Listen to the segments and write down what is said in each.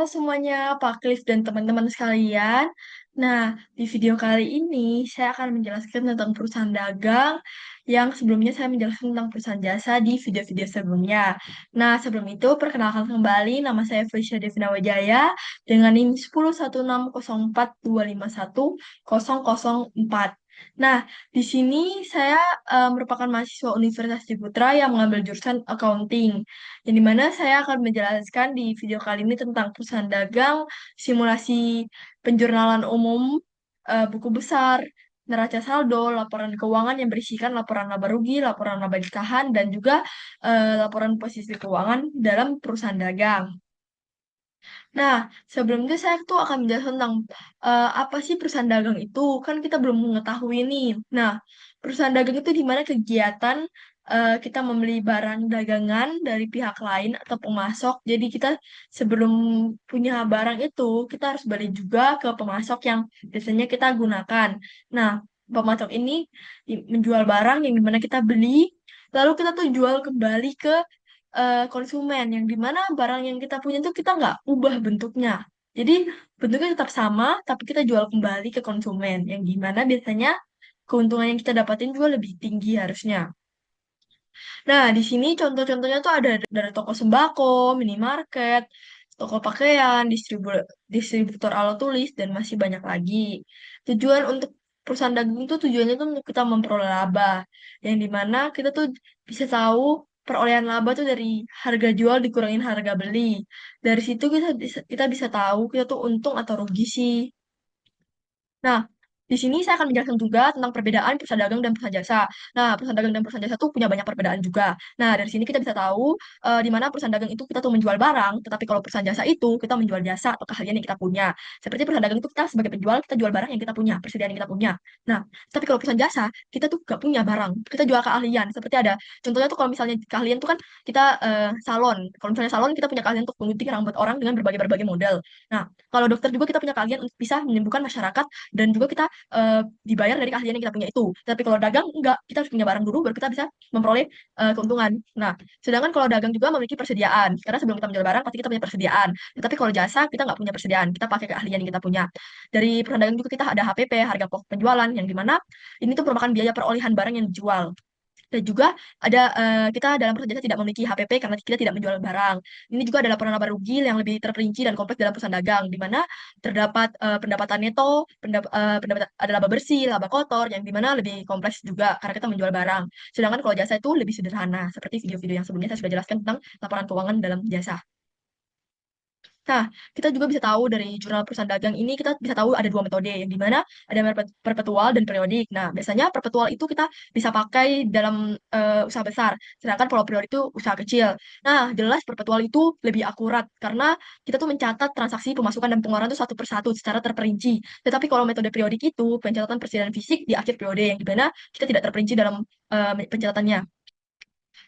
Halo semuanya, Pak Cliff dan teman-teman sekalian. Nah, di video kali ini saya akan menjelaskan tentang perusahaan dagang yang sebelumnya saya menjelaskan tentang perusahaan jasa di video-video sebelumnya. Nah, sebelum itu perkenalkan kembali nama saya Felicia Devina Wijaya dengan NIM 1016040510004. Nah, di sini saya merupakan mahasiswa Universitas Ciputra yang mengambil jurusan accounting. Yang dimana saya akan menjelaskan di video kali ini tentang perusahaan dagang, simulasi penjurnalan umum, buku besar, neraca saldo, laporan keuangan yang berisikan laporan laba rugi, laporan laba ditahan, dan juga laporan posisi keuangan dalam perusahaan dagang. Nah, sebelum itu saya tuh akan menjelaskan tentang apa sih perusahaan dagang itu. Kan kita belum mengetahui nih. Nah, perusahaan dagang itu di mana kegiatan kita membeli barang dagangan dari pihak lain atau pemasok. Jadi kita sebelum punya barang itu, kita harus beli juga ke pemasok yang biasanya kita gunakan. Nah, pemasok ini menjual barang yang dimana kita beli, lalu kita tuh jual kembali ke konsumen yang dimana barang yang kita punya itu kita nggak ubah bentuknya. Jadi bentuknya tetap sama, tapi kita jual kembali ke konsumen yang gimana biasanya keuntungan yang kita dapatin juga lebih tinggi harusnya. Nah, di sini contoh-contohnya tuh ada dari toko sembako, minimarket, toko pakaian, distributor alat tulis, dan masih banyak lagi. Tujuan untuk perusahaan dagang itu tujuannya tuh untuk kita memperoleh laba, yang dimana kita tuh bisa tahu perolehan laba tuh dari harga jual dikurangin harga beli. Dari situ kita bisa tahu kita tuh untung atau rugi sih. Nah, di sini saya akan menjelaskan juga tentang perbedaan perusahaan dagang dan perusahaan jasa. Nah, perusahaan dagang dan perusahaan jasa tuh punya banyak perbedaan juga. Nah, dari sini kita bisa tahu di mana perusahaan dagang itu kita tuh menjual barang, tetapi kalau perusahaan jasa itu kita menjual jasa atau keahlian yang kita punya. Seperti perusahaan dagang itu kita sebagai penjual, kita jual barang yang kita punya, persediaan yang kita punya. Nah, tapi kalau perusahaan jasa, kita tuh gak punya barang, kita jual keahlian. Seperti ada, contohnya tuh kalau misalnya keahlian tuh kan kita salon. Kalau misalnya salon, kita punya keahlian untuk menggunting rambut orang dengan berbagai-berbagai model. Nah, kalau dokter juga kita punya keahlian untuk bisa menyembuhkan masyarakat dan juga kita dibayar dari keahlian yang kita punya itu. Tapi kalau dagang enggak, kita harus punya barang dulu baru kita bisa memperoleh keuntungan. Nah, sedangkan kalau dagang juga memiliki persediaan. Karena sebelum kita menjual barang pasti kita punya persediaan. Tetapi kalau jasa kita nggak punya persediaan, kita pakai keahlian yang kita punya. Dari perusahaan dagang juga kita ada HPP, harga pokok penjualan, yang dimana ini tuh merupakan biaya perolehan barang yang dijual. Dan juga ada kita dalam perusahaan jasa tidak memiliki HPP karena kita tidak menjual barang. Ini juga adalah laporan laba rugi yang lebih terperinci dan kompleks dalam perusahaan dagang, di mana terdapat pendapatan neto, ada laba bersih, laba kotor, yang dimana lebih kompleks juga karena kita menjual barang. Sedangkan kalau jasa itu lebih sederhana, seperti video-video yang sebelumnya saya sudah jelaskan tentang laporan keuangan dalam jasa. Nah, kita juga bisa tahu dari jurnal perusahaan dagang ini, kita bisa tahu ada dua metode, yang dimana ada perpetual dan periodik. Nah, biasanya perpetual itu kita bisa pakai dalam usaha besar, sedangkan kalau periodik itu usaha kecil. Nah, jelas perpetual itu lebih akurat, karena kita tuh mencatat transaksi pemasukan dan pengeluaran itu satu persatu secara terperinci. Tetapi kalau metode periodik itu, pencatatan persediaan fisik di akhir periode, yang dimana kita tidak terperinci dalam pencatatannya.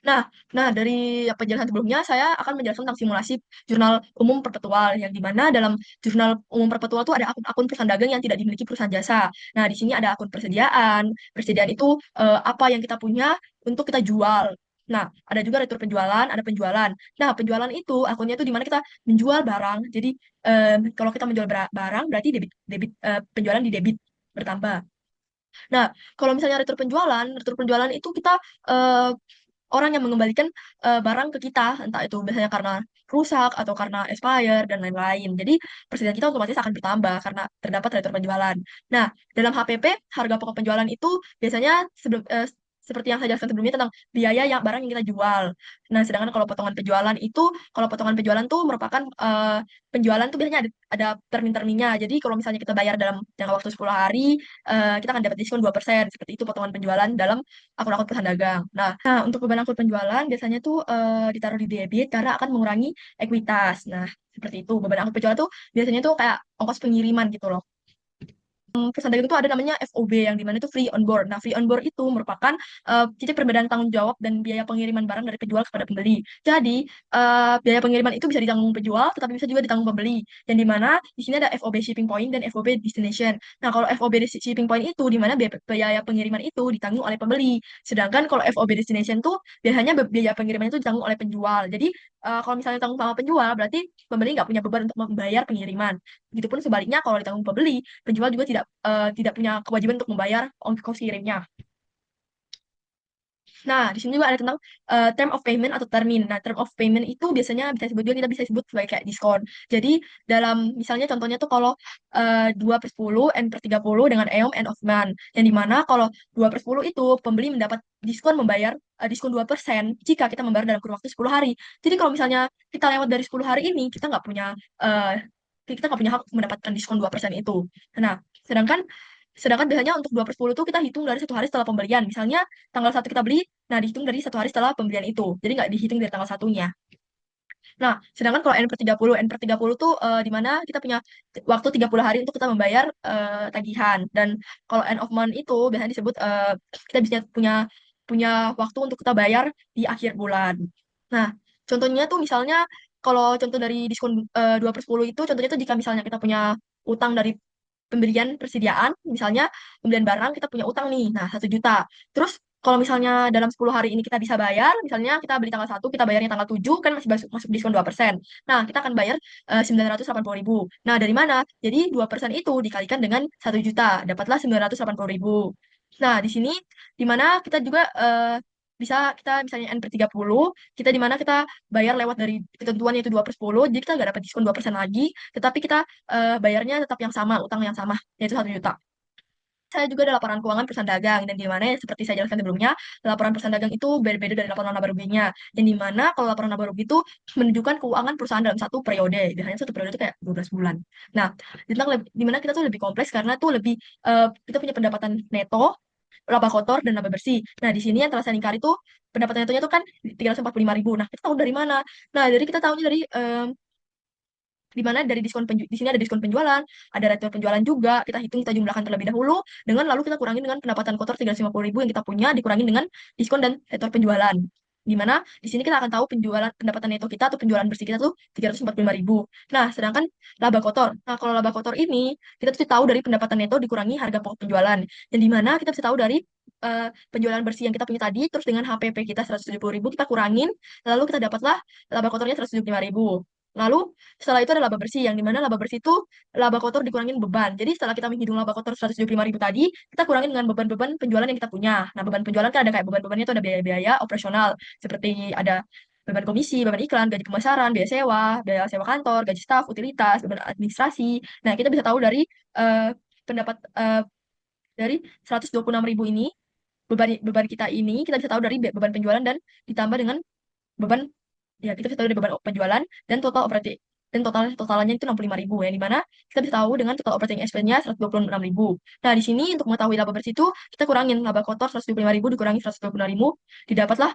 Nah, nah dari penjelasan sebelumnya saya akan menjelaskan tentang simulasi jurnal umum perpetual yang di mana dalam jurnal umum perpetual itu ada akun-akun perusahaan dagang yang tidak dimiliki perusahaan jasa. Nah, di sini ada akun persediaan. Persediaan itu apa yang kita punya untuk kita jual. Nah, ada juga retur penjualan, ada penjualan. Nah, penjualan itu akunnya itu di mana kita menjual barang. Jadi kalau kita menjual barang berarti debit debit penjualan di debit bertambah. Nah, kalau misalnya retur penjualan itu kita eh, orang yang mengembalikan barang ke kita, entah itu biasanya karena rusak atau karena expired dan lain-lain. Jadi persediaan kita otomatis akan bertambah karena terdapat retur penjualan. Nah, dalam HPP, harga pokok penjualan itu biasanya seperti yang saya jelaskan sebelumnya tentang biaya yang barang yang kita jual. Nah, sedangkan kalau potongan penjualan tuh merupakan penjualan tuh biasanya ada termin-terminnya. Jadi kalau misalnya kita bayar dalam jangka waktu 10 hari, kita akan dapat diskon 2%. Seperti itu potongan penjualan dalam akun-akun perusahaan dagang. Nah, untuk beban angkut penjualan biasanya tuh ditaruh di debit karena akan mengurangi ekuitas. Nah, seperti itu. Beban angkut penjualan tuh biasanya tuh kayak ongkos pengiriman gitu loh. perusahaan dagang itu ada namanya FOB yang dimana itu free on board. Nah, free on board itu merupakan titik perbedaan tanggung jawab dan biaya pengiriman barang dari penjual kepada pembeli. Jadi, biaya pengiriman itu bisa ditanggung penjual, tetapi bisa juga ditanggung pembeli. Yang dimana di sini ada FOB shipping point dan FOB destination. Nah, kalau FOB shipping point itu dimana biaya pengiriman itu ditanggung oleh pembeli. Sedangkan kalau FOB destination tuh biasanya biaya pengiriman itu ditanggung oleh penjual. Jadi, kalau misalnya ditanggung sama penjual, berarti pembeli nggak punya beban untuk membayar pengiriman. Begitupun sebaliknya kalau ditanggung pembeli, penjual juga tidak punya kewajiban untuk membayar ongkos kirimnya. Nah, di sini juga ada tentang term of payment atau termin. Nah, term of payment itu biasanya bisa disebut juga kita bisa sebut sebagai kayak diskon. Jadi, dalam misalnya contohnya tuh kalau 2 per 10, N per 30 dengan EOM end of month. Yang dimana kalau 2 per 10 itu pembeli mendapat diskon membayar diskon 2% jika kita membayar dalam kurun waktu 10 hari. Jadi, kalau misalnya kita lewat dari 10 hari ini, uh, kita nggak punya hak mendapatkan diskon 2% itu. Nah, sedangkan sedangkan biasanya untuk 2 per 10 itu kita hitung dari 1 hari setelah pembelian. Misalnya tanggal 1 kita beli, nah dihitung dari 1 hari setelah pembelian itu. Jadi nggak dihitung dari tanggal satunya. Nah, sedangkan kalau N per 30 tuh di mana kita punya waktu 30 hari untuk kita membayar tagihan. Dan kalau end of month itu biasanya disebut kita bisa punya punya waktu untuk kita bayar di akhir bulan. Nah, contohnya tuh misalnya kalau contoh dari diskon 2 per 10 itu, contohnya tuh jika misalnya kita punya utang dari pembelian persediaan, misalnya pembelian barang kita punya utang nih, nah 1 juta. Terus kalau misalnya dalam 10 hari ini kita bisa bayar, misalnya kita beli tanggal 1, kita bayarnya tanggal 7, kan masih masuk diskon 2%. Nah, kita akan bayar 980.000. Nah, dari mana? Jadi 2% itu dikalikan dengan 1 juta, dapatlah 980.000. Nah, di sini di mana kita juga bisa kita misalnya N per 30, kita di mana kita bayar lewat dari ketentuan yaitu 2 per 10, jadi kita nggak dapat diskon 2% lagi, tetapi kita bayarnya tetap yang sama, utang yang sama, yaitu 1 juta. Saya juga ada laporan keuangan perusahaan dagang, dan di mana seperti saya jelaskan sebelumnya, laporan perusahaan dagang itu berbeda dari laporan laba ruginya. Yang di mana kalau laporan laba rugi itu menunjukkan keuangan perusahaan dalam satu periode. Biasanya satu periode itu kayak 12 bulan. Nah, di mana kita tuh lebih kompleks karena tuh lebih kita punya pendapatan neto, laba kotor, dan laba bersih. Nah, di sini yang telah saya ingkari itu pendapatan netonya itu kan 345.000. Nah, kita tahu dari mana? Nah, dari kita tahunya dari di mana dari di sini ada diskon penjualan, ada retur penjualan juga, kita jumlahkan terlebih dahulu, dengan lalu kita kurangin dengan pendapatan kotor 350.000 yang kita punya, dikurangin dengan diskon dan retur penjualan. Di mana di sini kita akan tahu penjualan pendapatan neto kita atau penjualan bersih kita tuh 345.000. Nah, sedangkan laba kotor. Nah, kalau laba kotor ini kita tuh tahu dari pendapatan neto dikurangi harga pokok penjualan. Yang di mana kita bisa tahu dari penjualan bersih yang kita punya tadi, terus dengan HPP kita 170.000 kita kurangin, lalu kita dapatlah laba kotornya 175.000. Lalu setelah itu ada laba bersih, yang dimana laba bersih itu laba kotor dikurangin beban. Jadi setelah kita menghitung laba kotor 175.000 tadi, kita kurangin dengan beban-beban penjualan yang kita punya. Nah, beban penjualan kan ada kayak beban-bebannya itu ada biaya-biaya operasional, seperti ada beban komisi, beban iklan, gaji pemasaran, biaya sewa kantor, gaji staf, utilitas, beban administrasi. Nah, kita bisa tahu dari pendapat dari 126.000 ini, beban beban kita ini, kita bisa tahu dari beban penjualan dan ditambah dengan beban ya kita bisa tahu dari beban penjualan dan totalannya itu 65.000 ya, di mana kita bisa tahu dengan total operating expense-nya 126.000. Nah, di sini untuk mengetahui laba bersih itu kita kurangin laba kotor 125.000 dikurangi 126.000, didapatlah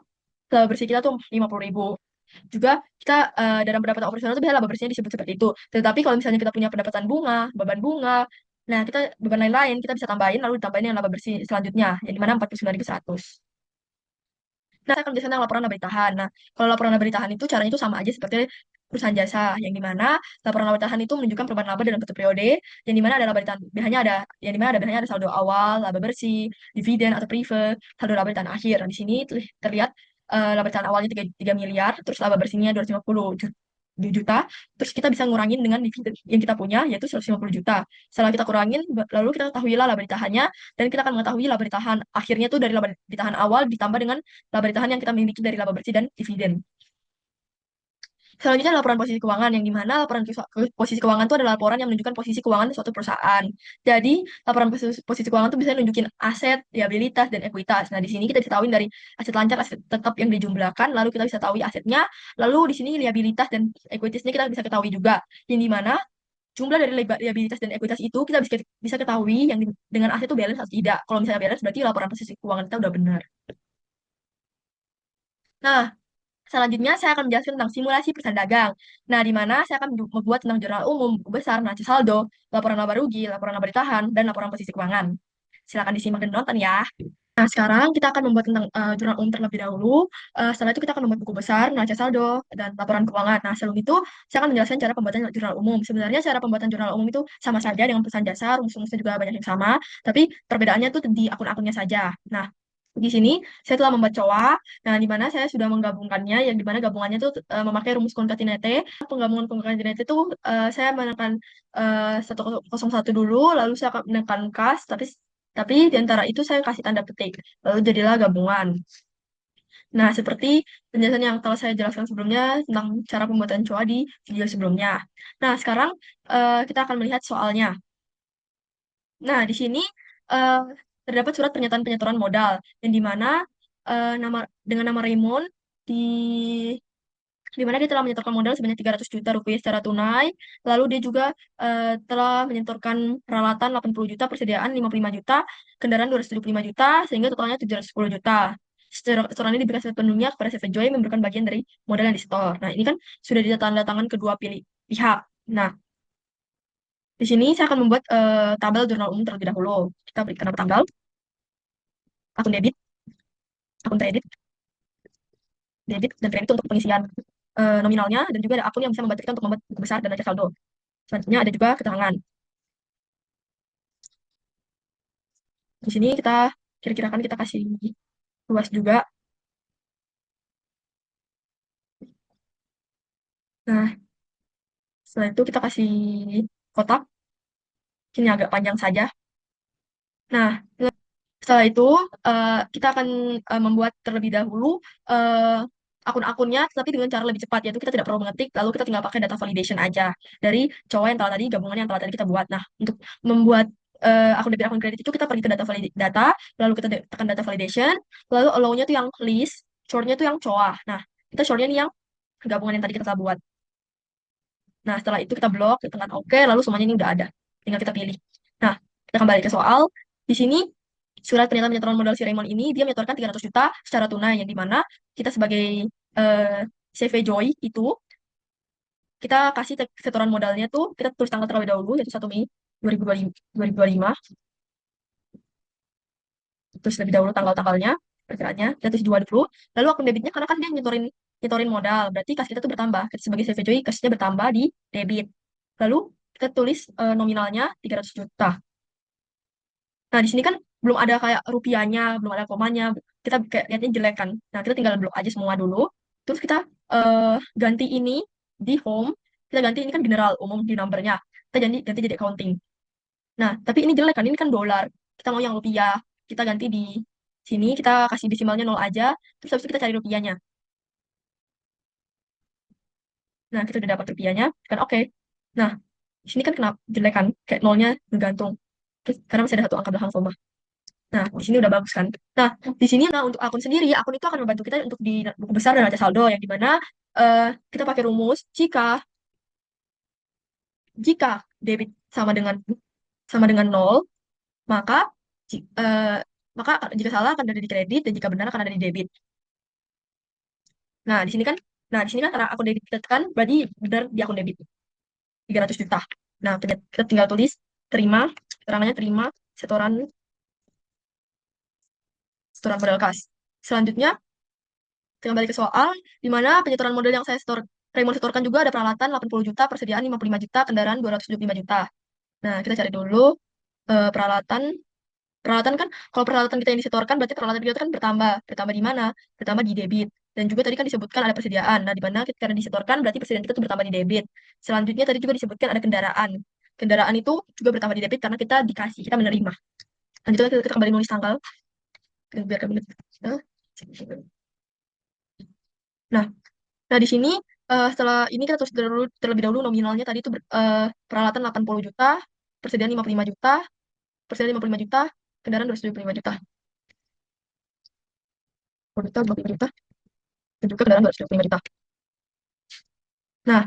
laba bersih kita tuh 50.000. Juga kita dalam pendapatan operasional itu biasanya laba bersihnya disebut seperti itu. Tetapi kalau misalnya kita punya pendapatan bunga, beban bunga, nah kita beban lain-lain kita bisa tambahin lalu ditambahin yang laba bersih selanjutnya yang di mana 49.100. Nah, saya akan biasanya laporan laba ditahan. Nah, kalau laporan laba ditahan itu caranya itu sama aja seperti perusahaan jasa, yang dimana laporan laba ditahan itu menunjukkan perubahan laba dalam satu periode, yang dimana ada laba ditahan, biasanya ada saldo awal, laba bersih, dividen atau preferred, saldo laba ditahan akhir. Nah, di sini terlihat laba ditahan awalnya 3 miliar, terus laba bersihnya 250 juta, terus kita bisa ngurangin dengan dividen yang kita punya, yaitu 150 juta. Setelah kita kurangin, lalu kita ketahuilah laba ditahannya, dan kita akan mengetahui laba ditahan akhirnya itu dari laba ditahan awal ditambah dengan laba ditahan yang kita miliki dari laba bersih dan dividen. Selanjutnya laporan posisi keuangan, yang dimana laporan posisi keuangan itu adalah laporan yang menunjukkan posisi keuangan suatu perusahaan. Jadi, laporan posisi keuangan itu bisa nunjukin aset, liabilitas, dan ekuitas. Nah, di sini kita bisa tahuin dari aset lancar, aset tetap yang dijumlahkan, lalu kita bisa tahu asetnya, lalu di sini liabilitas dan ekuitasnya kita bisa ketahui juga. Yang dimana jumlah dari liabilitas dan ekuitas itu kita bisa ketahui yang dengan aset itu balance atau tidak. Kalau misalnya balance berarti laporan posisi keuangan kita udah benar. Nah, Selanjutnya, saya akan menjelaskan tentang simulasi perusahaan dagang. Nah, di mana saya akan membuat tentang jurnal umum, buku besar, neraca saldo, laporan laba rugi, laporan laba ditahan, dan laporan posisi keuangan. Silakan disimak dan nonton ya. Nah, sekarang kita akan membuat tentang jurnal umum terlebih dahulu. Setelah itu kita akan membuat buku besar, neraca saldo, dan laporan keuangan. Nah, sebelum itu saya akan menjelaskan cara pembuatan jurnal umum. Sebenarnya cara pembuatan jurnal umum itu sama saja dengan perusahaan jasa, rumus-rumusnya juga banyak yang sama, tapi perbedaannya tuh di akun-akunnya saja. Nah, di sini saya telah membuat COA, nah di mana saya sudah menggabungkannya, yang di mana gabungannya tuh memakai rumus concatenate. Penggabungan concatenate itu saya menekan 101 dulu, lalu saya akan menekan kas, tapi di antara itu saya kasih tanda petik, lalu jadilah gabungan. Nah, seperti penjelasan yang telah saya jelaskan sebelumnya tentang cara pembuatan COA di video sebelumnya. Nah, sekarang kita akan melihat soalnya. Nah, di sini eh, terdapat surat pernyataan penyetoran modal yang di mana nama dengan nama Raymond di di mana dia telah menyetorkan modal sebanyak 300 juta rupiah secara tunai. Lalu dia juga telah menyetorkan peralatan 80 juta, persediaan 55 juta, kendaraan 275 juta, sehingga totalnya 710 juta. Setoran ini diberikan sepenuhnya kepada CV Joy memberikan bagian dari modal yang disetor. Nah, ini kan sudah ditandatangan kedua pihak. Nah, di sini saya akan membuat tabel jurnal umum terlebih dahulu. Kita berikan nama tanggal, akun debit, akun debit dan kredit untuk pengisian nominalnya, dan juga ada akun yang bisa membantu kita untuk membuat buku besar dan neraca saldo. Selanjutnya ada juga keterangan. Di sini kita kira-kirakan kita kasih luas juga. Nah, setelah itu kita kasih kotak. Ini agak panjang saja. Nah, setelah itu kita akan membuat terlebih dahulu eh, akun-akunnya, tapi dengan cara lebih cepat, yaitu kita tidak perlu mengetik, lalu kita tinggal pakai data validation aja dari cowok yang telah tadi, gabungan yang telah tadi kita buat. Nah, untuk membuat akun debit akun kredit itu kita pergi ke data, lalu kita tekan data validation, lalu allow-nya tuh yang list, short-nya tuh yang COA. Nah, kita short-nya nih yang gabungan yang tadi kita buat. Nah, setelah itu kita blok, kita tekan OK, lalu semuanya ini udah ada. Tinggal kita pilih. Nah, kita kembali ke soal. Di sini, surat pernyataan penyetoran modal si Raymond ini, dia menyetorkan 300 juta secara tunai, yang dimana kita sebagai CV Joy itu, kita kasih setoran modalnya tuh, kita tulis tanggal terlebih dahulu, yaitu 1 Mei 2025. Terus lebih dahulu tanggal-tanggalnya, perkiraannya, kita tulis 20. Lalu akun debitnya, karena kan dia nyetorin nyetorin modal, berarti kas kita tuh bertambah. Kita sebagai CV Joy, kasnya bertambah di debit. Lalu kita tulis nominalnya 300 juta. Nah, di sini kan belum ada kayak rupiahnya, belum ada komanya. Kita kayak lihatnya jelek kan. Nah, kita tinggal blok aja semua dulu. Terus kita ganti ini di home. Kita ganti ini kan general umum di numbernya. Kita ganti jadi accounting. Nah, tapi ini jelek kan. Ini kan dolar. Kita mau yang rupiah. Kita ganti di sini. Kita kasih desimalnya 0 aja. Terus habis itu kita cari rupiahnya. Nah, kita udah dapat rupiahnya. Kan oke. Nah, di sini kan kenapa jelek kan? Kayak nolnya ngegantung. Terus, karena masih ada satu angka belakang koma. Nah, di sini udah bagus kan. Nah, di sini nah untuk akun sendiri, akun itu akan membantu kita untuk di buku besar dan neraca saldo yang dimana kita pakai rumus jika debit sama dengan nol, maka ji- eh, maka jika salah akan ada di kredit dan jika benar akan ada di debit. Nah, di sini kan karena akun debit kita tekan berarti benar di akun debit 300 juta. Nah, kita tinggal tulis terima, keterangannya terima setoran setoran modal kas. Selanjutnya kita kembali ke soal, di mana penyetoran modal yang Raymond setorkan juga ada peralatan 80 juta, persediaan 55 juta, kendaraan 275 juta. Nah, kita cari dulu peralatan. Peralatan kan, kalau peralatan kita yang disetorkan, berarti peralatan kita kan bertambah. Bertambah di mana? Bertambah di debit. Dan juga tadi kan disebutkan ada persediaan. Nah, di mana karena disetorkan, berarti persediaan kita tuh bertambah di debit. Selanjutnya tadi juga disebutkan ada kendaraan. Kendaraan itu juga bertambah di debit karena kita dikasih, kita menerima. Lanjutnya kita kembali nulis tanggal. Biar kami. Nah, Nah, di sini setelah ini kita tulis terlebih dahulu nominalnya tadi itu peralatan 80 juta, persediaan 55 juta, persediaan 55 juta, kendaraan 275 juta. 10 juta, 25 juta, dan juga kendaraan 275 juta. Nah,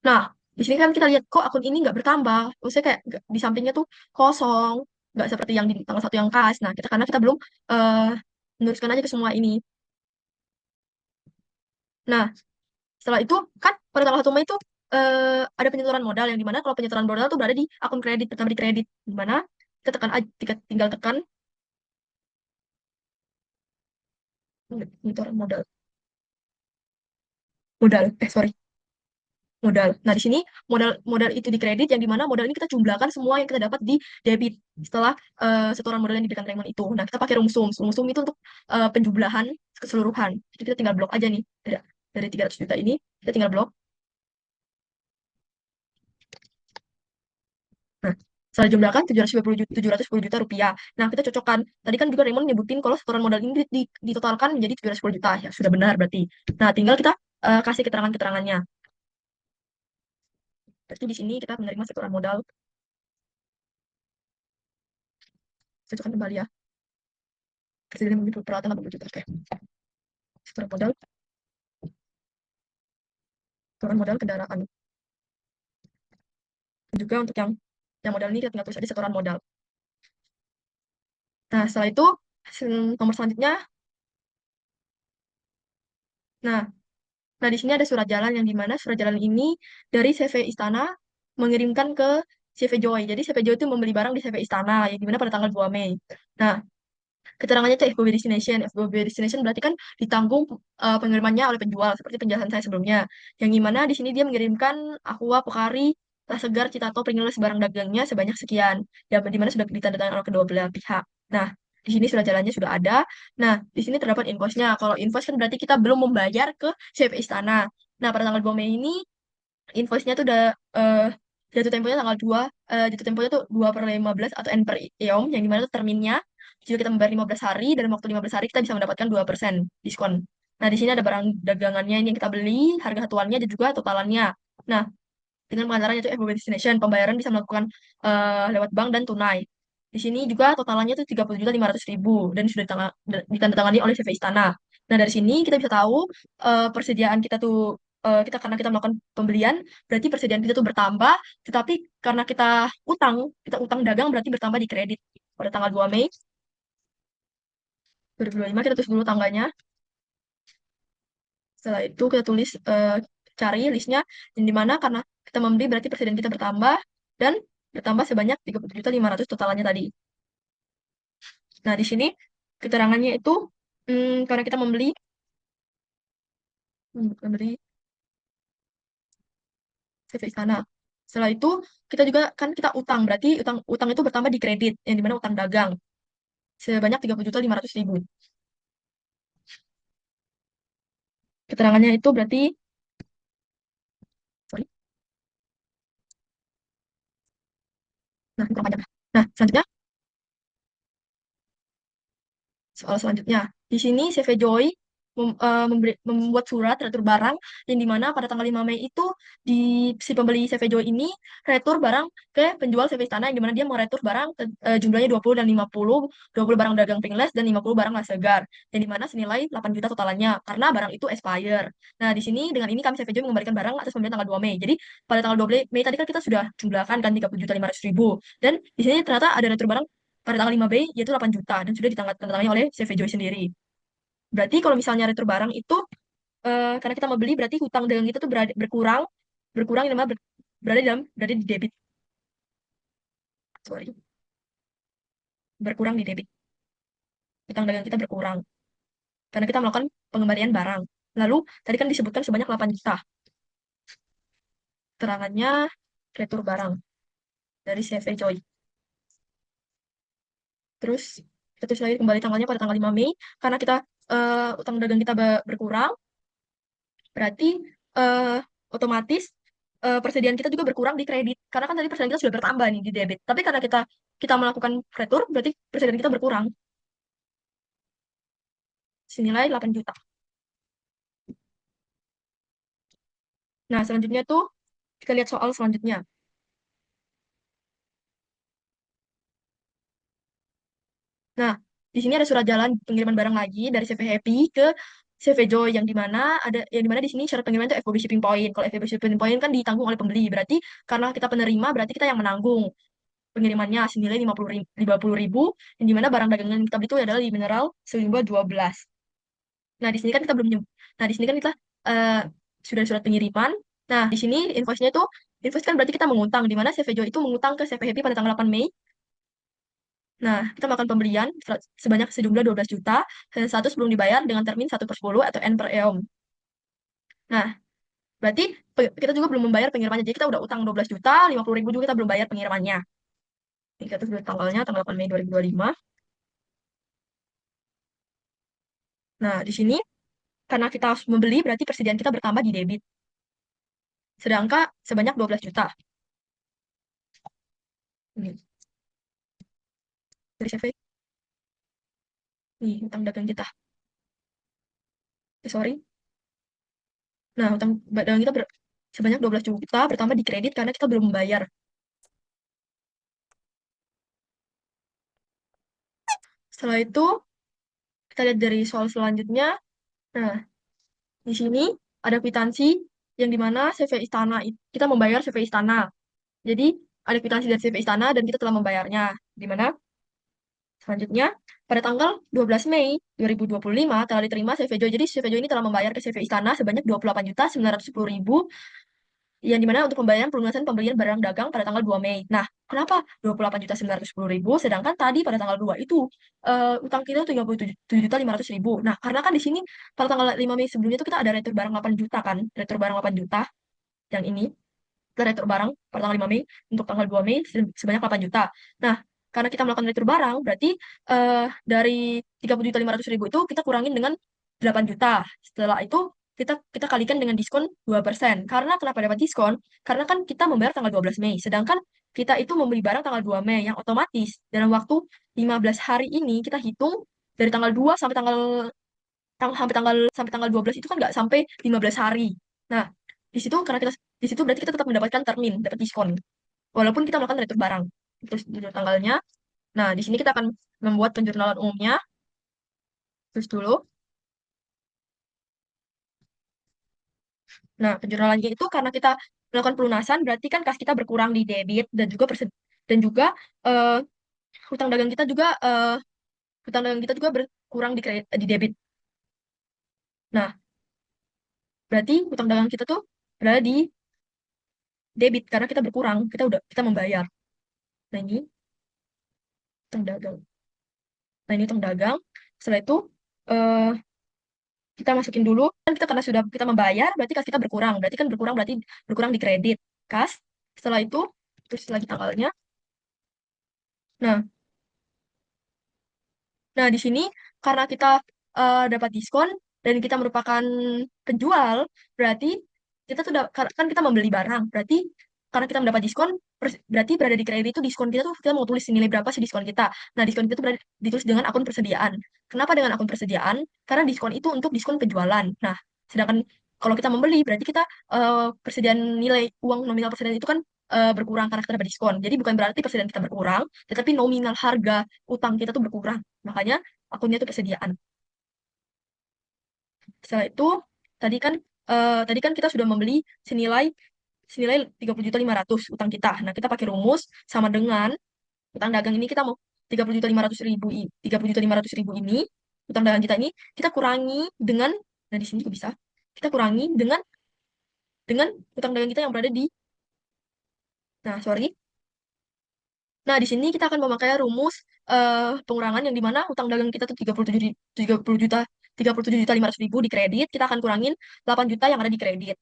nah, di sini kan kita lihat kok akun ini nggak bertambah. Maksudnya kayak di sampingnya tuh kosong, nggak seperti yang di tanggal 1 yang kas. Nah, karena kita belum meneruskan aja ke semua ini. Nah, setelah itu kan pada tanggal 1 Mei itu ada penyetoran modal yang dimana kalau penyetoran modal tuh berada di akun kredit pertama di kredit dimana kita tekan aja tinggal tekan penyetoran modal modal sorry modal. Nah, di sini modal modal itu di kredit yang dimana modal ini kita jumlahkan semua yang kita dapat di debit setelah setoran modal yang diberikan Raymond itu. Nah, kita pakai rumsum. Rumsum itu untuk penjumlahan keseluruhan. Jadi kita tinggal blok aja nih dari 300 juta ini kita tinggal blok. Nah, setelah jumlahkan 710 juta rupiah. Nah, kita cocokkan. Tadi kan juga Raymond nyebutin kalau setoran modal ini ditotalkan menjadi 710 juta. Ya, sudah benar berarti. Nah, tinggal kita kasih keterangan-keterangannya. Berarti di sini kita menerima setoran modal. Cocokkan kembali ya. Presiden memberi peralatan 80 juta. Oke. Setoran modal, setoran modal kendaraan. Juga untuk yang modal ini kita tinggal tulis aja setoran modal. Nah, setelah itu nomor selanjutnya, nah, nah di sini ada surat jalan yang dimana surat jalan ini dari CV Istana mengirimkan ke CV Joy. Jadi CV Joy itu membeli barang di CV Istana yang dimana pada tanggal 2 Mei. Nah, keterangannya itu FBB Destination. FBB Destination berarti kan ditanggung pengirimannya oleh penjual seperti penjelasan saya sebelumnya. Yang gimana di sini dia mengirimkan Aqua, Pokari, Tas Segar, Citato, Pringles barang dagangnya sebanyak sekian. Ya, di mana sudah ditandatangani oleh kedua belah pihak. Nah, di sini surat jalannya sudah ada. Nah, di sini terdapat invoice-nya. Kalau invoice kan berarti kita belum membayar ke CV Istana. Nah, pada tanggal 2 Mei ini invoice-nya tuh udah jatuh temponya tanggal 2 jatuh temponya tuh 2 per 15 atau N per IOM yang dimana tuh terminnya jika kita membayar 15 hari dalam waktu 15 hari kita bisa mendapatkan 2% diskon. Nah, di sini ada barang dagangannya ini yang kita beli, harga satuannya dan juga totalannya. Nah, dengan pengantaran yaitu FBB Destination, pembayaran bisa melakukan lewat bank dan tunai. Di sini juga totalannya itu 30.500.000 dan sudah ditandatangani oleh CV Istana. Nah, dari sini kita bisa tahu persediaan kita tuh kita karena kita melakukan pembelian, berarti persediaan kita tuh bertambah, tetapi karena kita utang dagang berarti bertambah di kredit. Pada tanggal 2 Mei 2025 kita tulis dulu tanggalnya. Setelah itu kita tulis cari listnya yang dimana karena kita membeli berarti persediaan kita bertambah dan bertambah sebanyak 30.500 totalannya tadi. Nah, di sini keterangannya itu karena kita membeli CV Istana. Setelah itu kita juga kan kita utang, berarti utang utang itu bertambah di kredit yang dimana utang dagang sebanyak 30.500.000. Keterangannya itu berarti sorry. Nah, ini kurang panjang. Nah, selanjutnya soal selanjutnya. Di sini CV Joy membuat surat retur barang yang dimana pada tanggal 5 Mei itu di si pembeli CV Joy ini retur barang ke penjual CV Istana yang dimana dia meretur barang jumlahnya 20 dan 50, 20 barang dagang Pringles dan 50 barang las segar yang dimana senilai 8 juta totalannya karena barang itu expire. Nah, di sini dengan ini kami CV Joy mengembalikan barang atas pembelian tanggal 2 Mei. Jadi pada tanggal 2 Mei tadi kan kita sudah jumlahkan kan 30.500.000 dan di sini ternyata ada retur barang pada tanggal 5 Mei yaitu 8 juta dan sudah ditandatangani oleh CV Joy sendiri. Berarti kalau misalnya retur barang itu karena kita mau beli berarti hutang dagang kita tuh berkurang berkurang yang berada di debit. Sorry. Berkurang di debit. Hutang dagang kita berkurang karena kita melakukan pengembalian barang. Lalu tadi kan disebutkan sebanyak 8 juta. Terangannya retur barang dari CV Joy. Terus kita tulis lagi kembali tanggalnya pada tanggal 5 Mei karena kita utang dagang kita berkurang. Berarti eh, otomatis persediaan kita juga berkurang di kredit. Karena kan tadi persediaan kita sudah bertambah nih di debit. Tapi karena kita kita melakukan retur, berarti persediaan kita berkurang. Senilai 8 juta. Nah, selanjutnya tuh kita lihat soal selanjutnya. Nah, di sini ada surat jalan pengiriman barang lagi dari CV Happy ke CV Joy yang dimana di sini syarat pengiriman itu FOB shipping point. Kalau FOB shipping point kan ditanggung oleh pembeli. Berarti karena kita penerima berarti kita yang menanggung pengirimannya senilai 50.000 yang dimana barang dagangan kita beli itu adalah di mineral sejumlah 12. Nah, di sini kan kita belum nyebut. Nah, di sini kan kita eh, surat pengiriman. Nah, di sini invoice-nya itu, invoice kan berarti kita mengutang, di mana CV Jo itu mengutang ke CV Happy pada tanggal 8 Mei. Nah, kita melakukan pembelian sebanyak sejumlah 12 juta, dan status belum dibayar dengan termin 1/10 atau N per eom. Nah, berarti kita juga belum membayar pengirimannya. Jadi kita udah utang 12 juta, 50.000 juga kita belum bayar pengirimannya. Ini kita tulis tanggalnya, tanggal 8 Mei 2025. Nah, di sini, karena kita harus membeli, berarti persediaan kita bertambah di debit. Sedangkan sebanyak 12 juta. Ini, dari CV. Nih, utang dagang kita. Sorry. Nah, utang dagang kita sebanyak 12 juta bertambah di kredit karena kita belum membayar. Setelah itu, kita lihat dari soal selanjutnya. Nah, di sini ada kwitansi yang dimana CV Istana, kita membayar CV Istana. Jadi, ada kwitansi dari CV Istana dan kita telah membayarnya. Di mana selanjutnya, pada tanggal 12 Mei 2025 telah diterima CV Jo. Jadi, CV Jo ini telah membayar ke CV Istana sebanyak 28.910.000 yang dimana untuk pembayaran pelunasan pembelian barang dagang pada tanggal 2 Mei. Nah, kenapa 28.910.000 sedangkan tadi pada tanggal 2 itu utang kita 37.500.000. Nah, karena kan di sini pada tanggal 5 Mei sebelumnya itu kita ada retur barang 8 juta kan, retur barang 8 juta yang ini kita retur barang pada tanggal 5 Mei untuk tanggal 2 Mei sebanyak 8 juta. Nah, karena kita melakukan retur barang, berarti dari 30.500.000 itu kita kurangin dengan 8 juta. Setelah itu kita kalikan dengan diskon 2%. Karena kenapa dapat diskon? Karena kan kita membayar tanggal 12 Mei, sedangkan kita itu membeli barang tanggal 2 Mei yang otomatis dalam waktu 15 hari ini kita hitung dari tanggal 2 sampai tanggal 12 itu kan nggak sampai 15 hari. Nah, di situ berarti kita tetap mendapatkan termin, dapat diskon. Walaupun kita melakukan retur barang. Terus judul tanggalnya. Nah, di sini kita akan membuat penjurnalan umumnya. Terus dulu. Nah, penjurnalannya itu karena kita melakukan pelunasan, berarti kan kas kita berkurang di debit dan juga eh, hutang dagang kita juga berkurang di debit. Nah, berarti hutang dagang kita tuh berada di debit karena kita berkurang, kita membayar. Nah, ini hutang dagang. Nah, ini hutang dagang. Setelah itu eh, kita masukin dulu kan kita karena sudah kita membayar berarti kas kita berkurang. Berarti berkurang di kredit kas. Setelah itu terus lagi tanggalnya. Nah, Nah, di sini karena kita dapat diskon dan kita merupakan penjual, berarti kita tuh kan kita membeli barang, berarti karena kita mendapat diskon, berarti berada di kredit itu diskon kita tuh kita mau tulis nilai berapa sih diskon kita. Nah, diskon kita tuh ditulis dengan akun persediaan. Kenapa dengan akun persediaan? Karena diskon itu untuk diskon penjualan. Nah, sedangkan kalau kita membeli, berarti kita persediaan nilai uang nominal persediaan itu kan berkurang karena kita dapat diskon. Jadi bukan berarti persediaan kita berkurang, tetapi nominal harga utang kita tuh berkurang. Makanya akunnya itu persediaan. Setelah itu tadi kan kita sudah membeli senilai senilai 30.500 utang kita. Nah, kita pakai rumus sama dengan utang dagang ini kita mau 30.500.000 30.500.000 ini utang dagang kita ini kita kurangi dengan nah di sini juga bisa. Kita kurangi dengan utang dagang kita yang berada di sorry. Nah, di sini kita akan memakai rumus pengurangan yang dimana utang dagang kita tuh 37 juta 37.500.000 di kredit, kita akan kurangin 8 juta yang ada di kredit.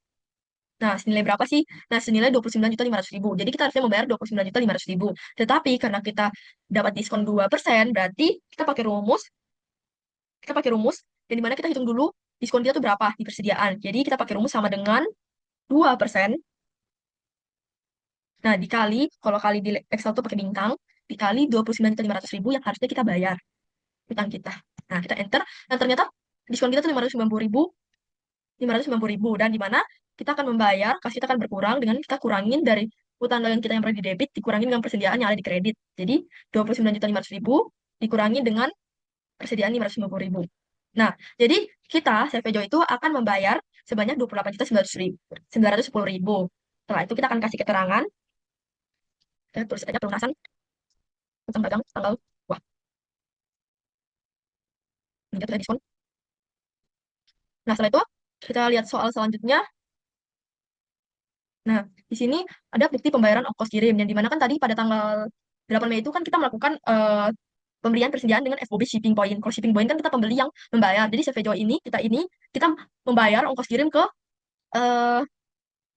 Nah, senilai berapa sih? Nah, senilai 29.500.000. Jadi kita harusnya membayar 29.500.000. Tetapi karena kita dapat diskon 2%, berarti kita pakai rumus dan dimana kita hitung dulu diskon kita tuh berapa di persediaan. Jadi kita pakai rumus sama dengan 2%. Nah, kalau kali di Excel tuh pakai bintang, dikali 29.500.000 yang harusnya kita bayar utang kita. Nah, kita enter, dan ternyata diskon kita tuh 590.000, 590.000, dan di mana kita akan membayar, kas kita akan berkurang dengan kita kurangin dari utang dagang kita yang berada di debit, dikurangin dengan persediaan yang ada di kredit. Jadi, 29.500.000 dikurangi dengan persediaan 590.000. Nah, jadi kita, CVJO itu akan membayar sebanyak 28.910.000. Setelah itu kita akan kasih keterangan, kita tulis aja pelunasan utang dagang tanggal, wah, ini jatuh diskon. Nah, setelah itu Kita lihat soal selanjutnya. Nah, di sini ada bukti pembayaran ongkos kirim, yang dimana kan tadi pada tanggal 8 Mei itu kan kita melakukan pembelian persediaan dengan FOB shipping point. Kalau shipping point kan kita pembeli yang membayar. Jadi CV Joy kita membayar ongkos kirim ke eh,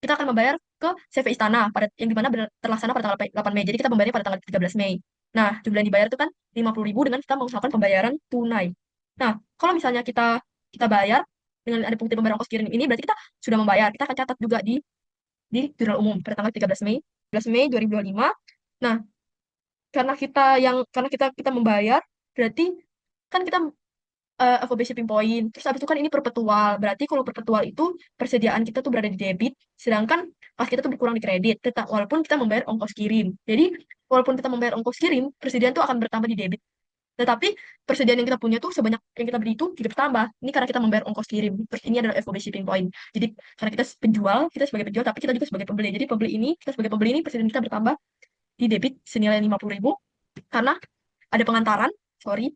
kita akan membayar ke CV Istana pada yang dimana terlaksana pada tanggal 8 Mei. Jadi kita membayarnya pada tanggal 13 Mei. Nah, jumlah yang dibayar itu kan 50.000 dengan kita mengusahakan pembayaran tunai. Nah, kalau misalnya kita kita bayar dengan ada bukti pembayaran ongkos kirim ini berarti kita sudah membayar. Kita akan catat juga di jurnal umum pada tanggal 13 Mei 2025. Nah, karena kita membayar berarti kan kita FOB shipping point. Terus habis itu kan ini perpetual. Berarti kalau perpetual itu persediaan kita tuh berada di debit, sedangkan pas kita tuh berkurang di kredit. Tetap walaupun kita membayar ongkos kirim. Jadi walaupun kita membayar ongkos kirim, persediaan tuh akan bertambah di debit. Tetapi persediaan yang kita punya tuh sebanyak yang kita beli itu tidak bertambah. Ini karena kita membayar ongkos kirim. Terus ini adalah FOB shipping point. Jadi karena kita sebagai penjual, tapi kita juga sebagai pembeli. Jadi kita sebagai pembeli ini persediaan kita bertambah di debit senilai 50.000 karena ada pengantaran, sorry.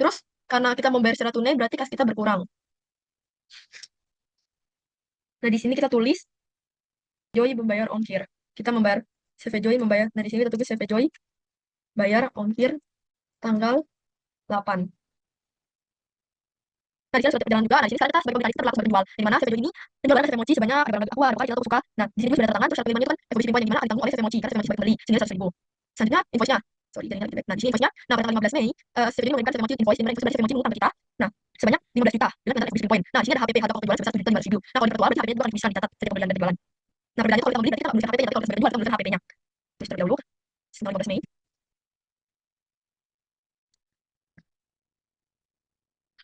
Terus karena kita membayar secara tunai berarti kas kita berkurang. Nah, di sini kita tulis Joy membayar ongkir. Kita membayar CV Joy membayar. Nah, di sini kita tulis CV Joy bayar ongkir tanggal 8. Nah, di sini sudah berjalan juga. Nah, di sini sekarang kita sebagai pembeli kita berlaku sebagai penjual. Di mana CV Joy ini penjual barang CV Mochi sebanyak ada barang aqua, ada kita suka. Nah, di sini sudah ada tangan terus syarat penerima itu kan FOB shipping point yang dimana ditanggung oleh CV Mochi karena CV Mochi sebagai pembeli senilai 100.000. Selanjutnya invoice-nya. Sorry, jadi ingat. Nah, di sini invoice-nya. Nah, pada tanggal 15 Mei, CV Joy mengirimkan CV Mochi invoice yang mana invoice dari CV Mochi mengutang ke kita. Nah, sebanyak 15 juta dengan penjualan FOB shipping point. Nah, di sini ada HPP harga pokok penjualan sebesar 7.500.000. Nah, kalau di pertual berarti HPP itu akan dipisah dicatat dari pembelian dan penjualan. Nah, perbedaannya kalau kita beli berarti kita nggak menuliskan HPP, tapi kalau kita sebagai penjual kita menuliskan HPP-nya. Terus terlebih dahulu, tanggal 15 Mei.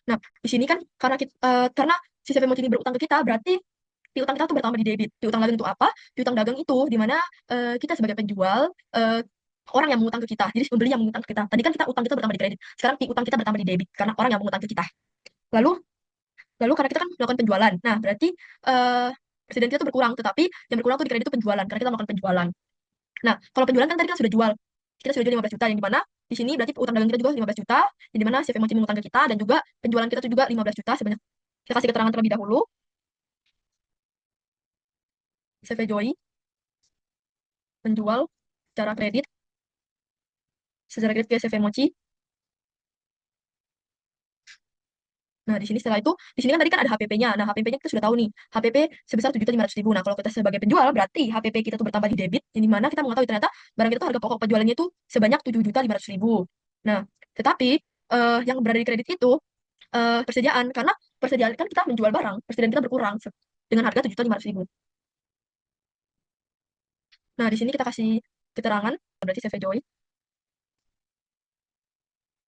Nah, di sini kan karena si CV Mochi ini berutang ke kita, berarti piutang kita tuh bertambah di debit. Piutang dagang itu apa? Piutang dagang itu di mana kita sebagai penjual orang yang mengutang ke kita. Jadi pembeli yang mengutang ke kita. Tadi kan utang kita bertambah di kredit. Sekarang piutang kita bertambah di debit karena orang yang mengutang ke kita. Lalu lalu karena kita kan melakukan penjualan. Nah, berarti eh presiden kita tuh berkurang, tetapi yang berkurang tuh di kredit itu penjualan karena kita melakukan penjualan. Nah, kalau penjualan kan tadi kita sudah jual. Kita sudah jual 15 juta yang di mana di sini berarti utang dagang kita juga 15 juta, yang di mana CV Mochi mengutang ke kita dan juga penjualan kita tuh juga 15 juta sebanyak. Kita kasih keterangan terlebih dahulu. CV Joy menjual secara kredit ke CV Mochi. Nah, di sini setelah itu, di sini kan tadi kan ada HPP-nya. Nah, HPP-nya kita sudah tahu nih. HPP sebesar 7.500.000. Nah, kalau kita sebagai penjual, berarti HPP kita tuh bertambah di debit, yang dimana kita mengetahui ternyata barang kita tuh harga pokok penjualannya itu sebanyak 7.500.000. Nah, tetapi yang berada di kredit itu persediaan, karena persediaan kan kita menjual barang, persediaan kita berkurang dengan harga 7.500.000. Nah, di sini kita kasih keterangan, berarti CV Joy,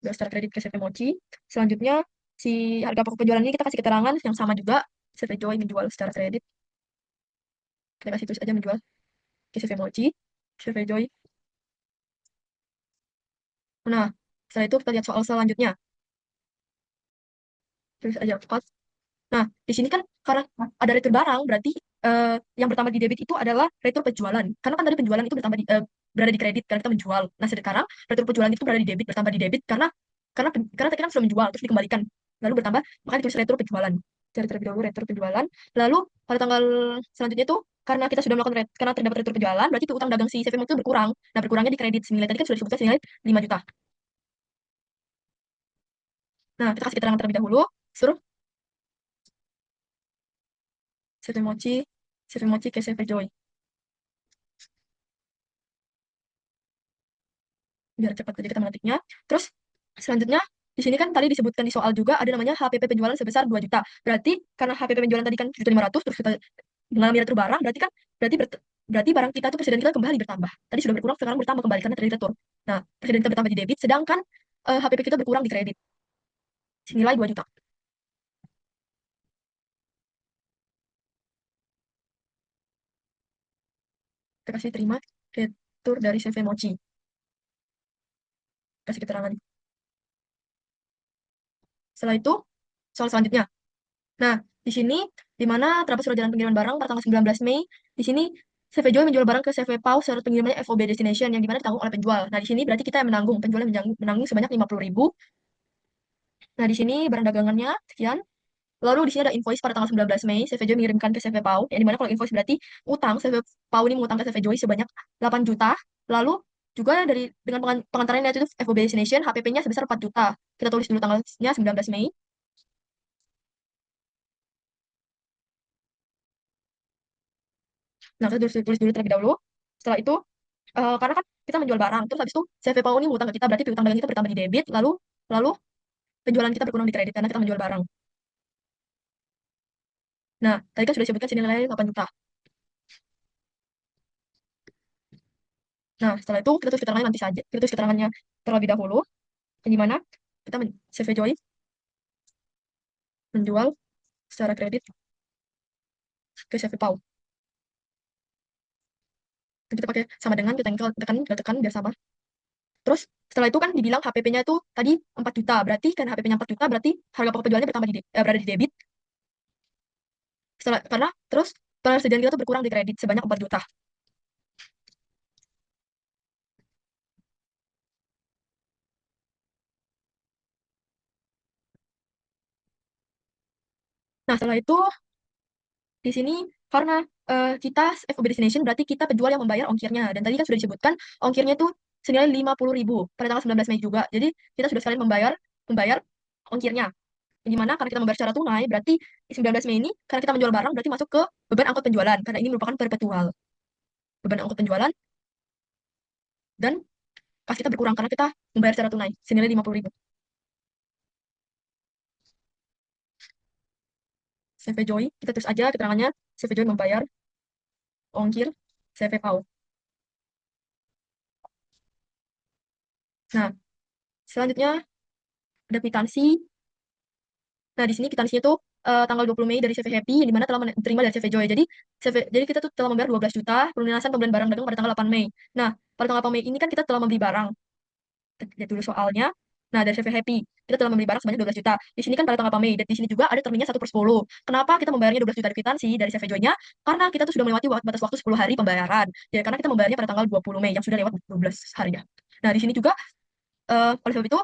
secara kredit ke CV Mochi. Selanjutnya, si harga pokok penjualan ini kita kasih keterangan yang sama juga, CV Joy menjual secara kredit. Kita kasih tulis aja menjual ke CV Mochi, CV Joy. Nah, setelah itu kita lihat soal selanjutnya. Tulis aja cost. Nah, di sini kan karena ada retur barang, berarti yang bertambah di debit itu adalah retur penjualan. Karena kan tadi penjualan itu berada di kredit karena kita menjual. Nah, sekarang retur penjualan itu berada di debit, bertambah di debit karena tadi kan sudah menjual terus dikembalikan. Lalu bertambah, makanya ditulis retur penjualan. Cari terlebih dahulu retur penjualan. Lalu pada tanggal selanjutnya itu karena kita sudah melakukan karena terdapat retur penjualan, berarti itu utang dagang si CVM itu berkurang. Nah, berkurangnya di kredit senilai tadi kan sudah disebutkan senilai 5 juta. Nah, kita kasih keterangan terlebih dahulu. Suruh CV Mochi, CV Mochi ke CV Joy. Biar cepat aja kita mengetiknya. Terus selanjutnya di sini kan tadi disebutkan di soal juga ada namanya HPP penjualan sebesar 2 juta. Berarti karena HPP penjualan tadi kan 1.500.000 terus kita mengalami retur barang, berarti kan berarti barang kita itu persediaan kita kembali bertambah. Tadi sudah berkurang, sekarang bertambah kembali karena terjadi retur. Nah, persediaan kita bertambah di debit, sedangkan HPP kita berkurang di kredit. Senilai 2 juta. Kita kasih terima retur dari CV Mochi. Kasih keterangan. Setelah itu, soal selanjutnya. Nah, di sini di mana terdapat surat jalan pengiriman barang pada tanggal 19 Mei, di sini CV Joy menjual barang ke CV Pau syarat pengirimannya FOB destination yang dimana ditanggung oleh penjual. Nah, di sini berarti kita yang menanggung, penjual yang menanggung sebanyak 50.000. Nah, di sini barang dagangannya sekian. Lalu di sini ada invoice pada tanggal 19 Mei, CV Joy mengirimkan ke CV Pau. Yang dimana kalau invoice berarti utang, CV Pau ini mengutang ke CV Joy sebanyak 8 juta. Lalu juga dari dengan pengantaran yaitu FOB Destination, HPP-nya sebesar 4 juta. Kita tulis dulu tanggalnya 19 Mei. Nah, kita tulis dulu terlebih dahulu. Setelah itu, karena kan kita menjual barang, terus habis itu CV Pau ini mengutang ke kita, berarti piutang dagang kita bertambah di debit, lalu penjualan kita berkurang di kredit karena kita menjual barang. Nah, tadi kan sudah disebutkan sini nilai 8 juta. Nah, setelah itu kita tulis keterangannya nanti saja. Kita tulis keterangannya terlebih dahulu. Yang dimana kita CV Joy menjual secara kredit ke CV Pau. Dan kita pakai sama dengan kita tekan biar sama. Terus setelah itu kan dibilang HPP-nya itu tadi 4 juta. Berarti kan HPP-nya 4 juta berarti harga pokok penjualnya bertambah berada di debit. Karena terus persediaan kita tuh berkurang di kredit sebanyak 4 juta. Nah, setelah itu di sini karena kita FOB Destination berarti kita penjual yang membayar ongkirnya. Dan tadi kan sudah disebutkan ongkirnya itu senilai 50.000 pada tanggal 19 Mei juga. Jadi kita sudah sekalian membayar ongkirnya. Yang dimana karena kita membayar secara tunai, berarti 19 Mei ini karena kita menjual barang berarti masuk ke beban angkut penjualan. Karena ini merupakan perpetual. Beban angkut penjualan dan kas kita berkurang karena kita membayar secara tunai senilai 50.000. CV Joy, kita terus aja keterangannya CV Joy membayar ongkir CV Pau. Nah, selanjutnya ada kwitansi. Nah, di sini kwitansinya tuh tanggal 20 Mei dari CV Happy yang dimana telah diterima dari CV Joy. Jadi kita tuh telah membayar 12 juta pelunasan pembelian barang dagang pada tanggal 8 Mei. Nah, pada tanggal 8 Mei ini kan kita telah membeli barang. Lihat dulu soalnya. Nah, dari CV Happy, kita telah membeli barang sebanyak 12 juta. Di sini kan pada tanggal 8 Mei, dan di sini juga ada terminnya 1/10. Kenapa kita membayarnya 12 juta di kwitansi dari CV Joy-nya? Karena kita tuh sudah melewati batas waktu 10 hari pembayaran. Ya, karena kita membayarnya pada tanggal 20 Mei, yang sudah lewat 12 hari ya. Nah, di sini juga oleh sebab itu,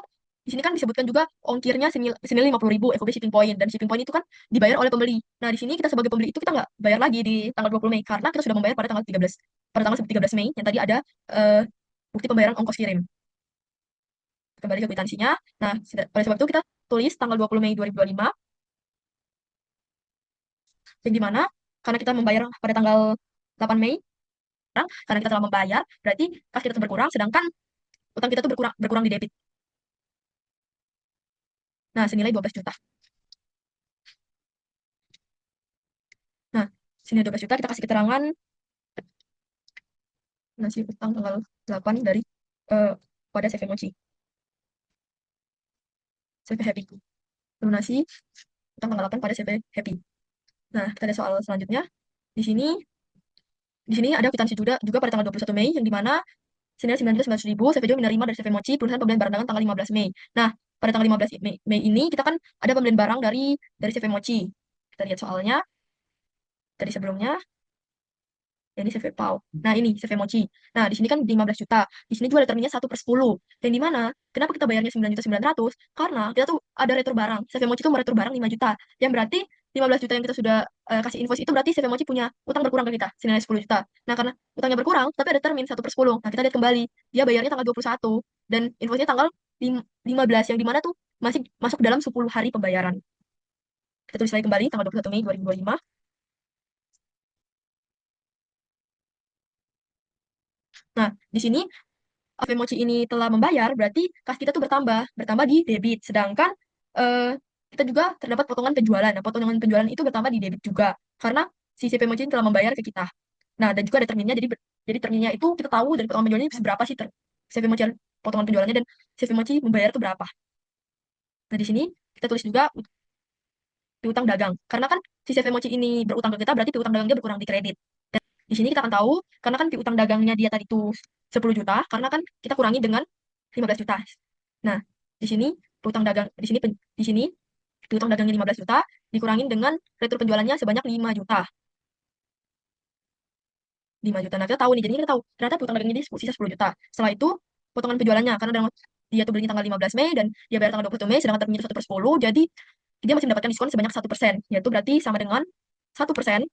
di sini kan disebutkan juga ongkirnya senilai 50.000 FOB shipping point dan shipping point itu kan dibayar oleh pembeli. Nah, di sini kita sebagai pembeli itu kita nggak bayar lagi di tanggal 20 Mei karena kita sudah membayar pada tanggal 13 Mei yang tadi ada eh, bukti pembayaran ongkos kirim. Kembali ke kwitansinya. Nah, oleh sebab itu kita tulis tanggal 20 Mei 2025 yang dimana karena kita membayar pada tanggal 8 Mei karena kita telah membayar berarti kas kita tuh berkurang sedangkan utang kita tuh berkurang di debit. Nah, senilai 12 juta. Nah, senilai 12 juta kita kasih keterangan nasi utang tanggal 8 dari eh, pada CV Mochi, CV Happy. Lunasi utang tanggal 8 pada CV Happy. Nah, kita ada soal selanjutnya. Di sini di sini ada kwitansi juga pada tanggal 21 Mei yang dimana senilai 919.000 CV Joy menerima dari CV Mochi perusahaan pembelian barang dagangan tanggal 15 Mei. Nah, pada tanggal 15 Mei ini kita kan ada pembelian barang dari CV Mochi. Kita lihat soalnya dari sebelumnya. Ya, ini CV Pau. Nah, ini CV Mochi. Nah, di sini kan 15 juta. Di sini juga ada terminnya 1/10. Yang di mana? Kenapa kita bayarnya 9.900.000? Karena kita tuh ada retur barang. CV Mochi tuh meretur barang 5 juta. Yang berarti 15 juta yang kita sudah kasih invoice itu berarti CV Mochi punya utang berkurang ke kita senilai 10 juta. Nah, karena utangnya berkurang, tapi ada termin 1/10. Nah, kita lihat kembali. Dia bayarnya tanggal 21 dan invoice-nya tanggal 15 yang di mana tuh masih masuk dalam 10 hari pembayaran. Kita tulis lagi kembali tanggal 21 Mei 2025. Nah, di sini Avemoci ini telah membayar, berarti kas kita tuh bertambah di debit. Sedangkan eh, kita juga terdapat potongan penjualan. Nah, potongan penjualan itu bertambah di debit juga karena si CP Moci ini telah membayar ke kita. Nah, dan juga ada terminnya. Jadi terminnya itu kita tahu dari potongan penjualannya berapa sih CP Moci potongan penjualannya dan CP Moci membayar itu berapa. Nah, di sini kita tulis juga piutang dagang. Karena kan si CP Moci ini berutang ke kita, berarti piutang dagangnya berkurang di kredit. Di sini kita akan tahu, karena kan piutang dagangnya dia tadi itu 10 juta, karena kan kita kurangi dengan 15 juta. Nah, di sini di sini piutang dagangnya 15 juta dikurangin dengan retur penjualannya sebanyak 5 juta. 5 juta. Nah, kita tahu nih, jadinya kita tahu ternyata piutang dagangnya dia sisa 10 juta. Setelah itu potongan penjualannya karena dalam dia tuh belinya tanggal 15 Mei dan dia bayar tanggal 21 Mei, sedangkan termnya itu 1/10, jadi dia masih mendapatkan diskon sebanyak 1%, yaitu berarti sama dengan 1%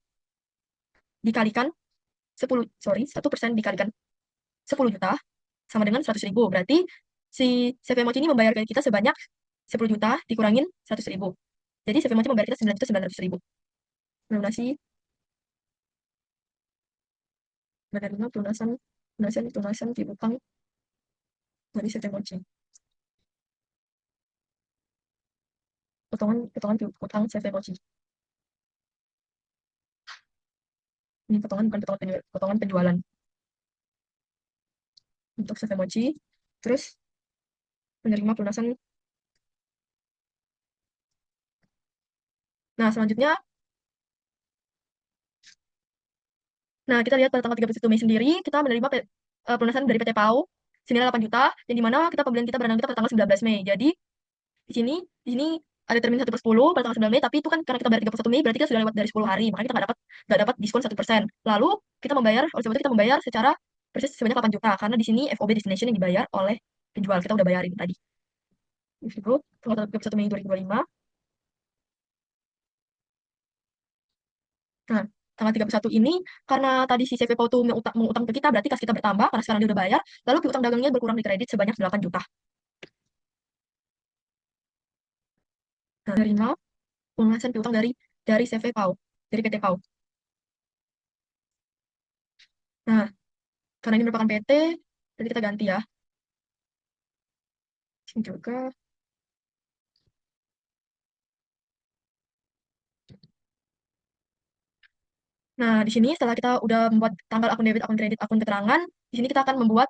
dikalikan 10, sorry, 1% dikalikan 10 juta sama dengan 100.000. Berarti si CV Mochi ini membayar ke kita sebanyak 10 juta dikurangin 100.000. Jadi CV Mochi membayar kita 9.900.000. Lunasi menerima pelunasan pelunasan pelunasan piutang dari CV Mochi. Potongan potongan piutang CV Mochi. Ini potongan bukan potongan penjualan, potongan penjualan untuk CV Mochi. Terus menerima pelunasan. Nah, selanjutnya, nah kita lihat pada tanggal 31 Mei sendiri, kita menerima pelunasan dari PT PAU senilai 8 juta, yang dimana kita pembelian kita barang kita pada tanggal 19 Mei. Jadi, di sini, di sini ada termin 1/10 pada tanggal 9 Mei, tapi itu kan karena kita bayar 31 Mei, berarti kita sudah lewat dari 10 hari, makanya kita nggak dapat diskon 1%. Lalu, kita membayar, oleh sebab itu kita membayar secara persis sebanyak 8 juta, karena di sini FOB destination yang dibayar oleh penjual, kita udah bayarin tadi. Itu, tanggal 31 Mei 2025. Nah, tanggal 31 ini, karena tadi si CVPO itu mengutang ke kita, berarti kas kita bertambah, karena sekarang dia udah bayar, lalu piutang dagangnya berkurang di kredit sebanyak 8 juta. Nah, menerima pelunasan piutang dari CVPO, dari PT PAU. Nah, karena ini merupakan PT, jadi kita ganti ya. Sini juga. Nah, di sini setelah kita udah membuat tanggal akun debit, akun kredit, akun keterangan, di sini kita akan membuat,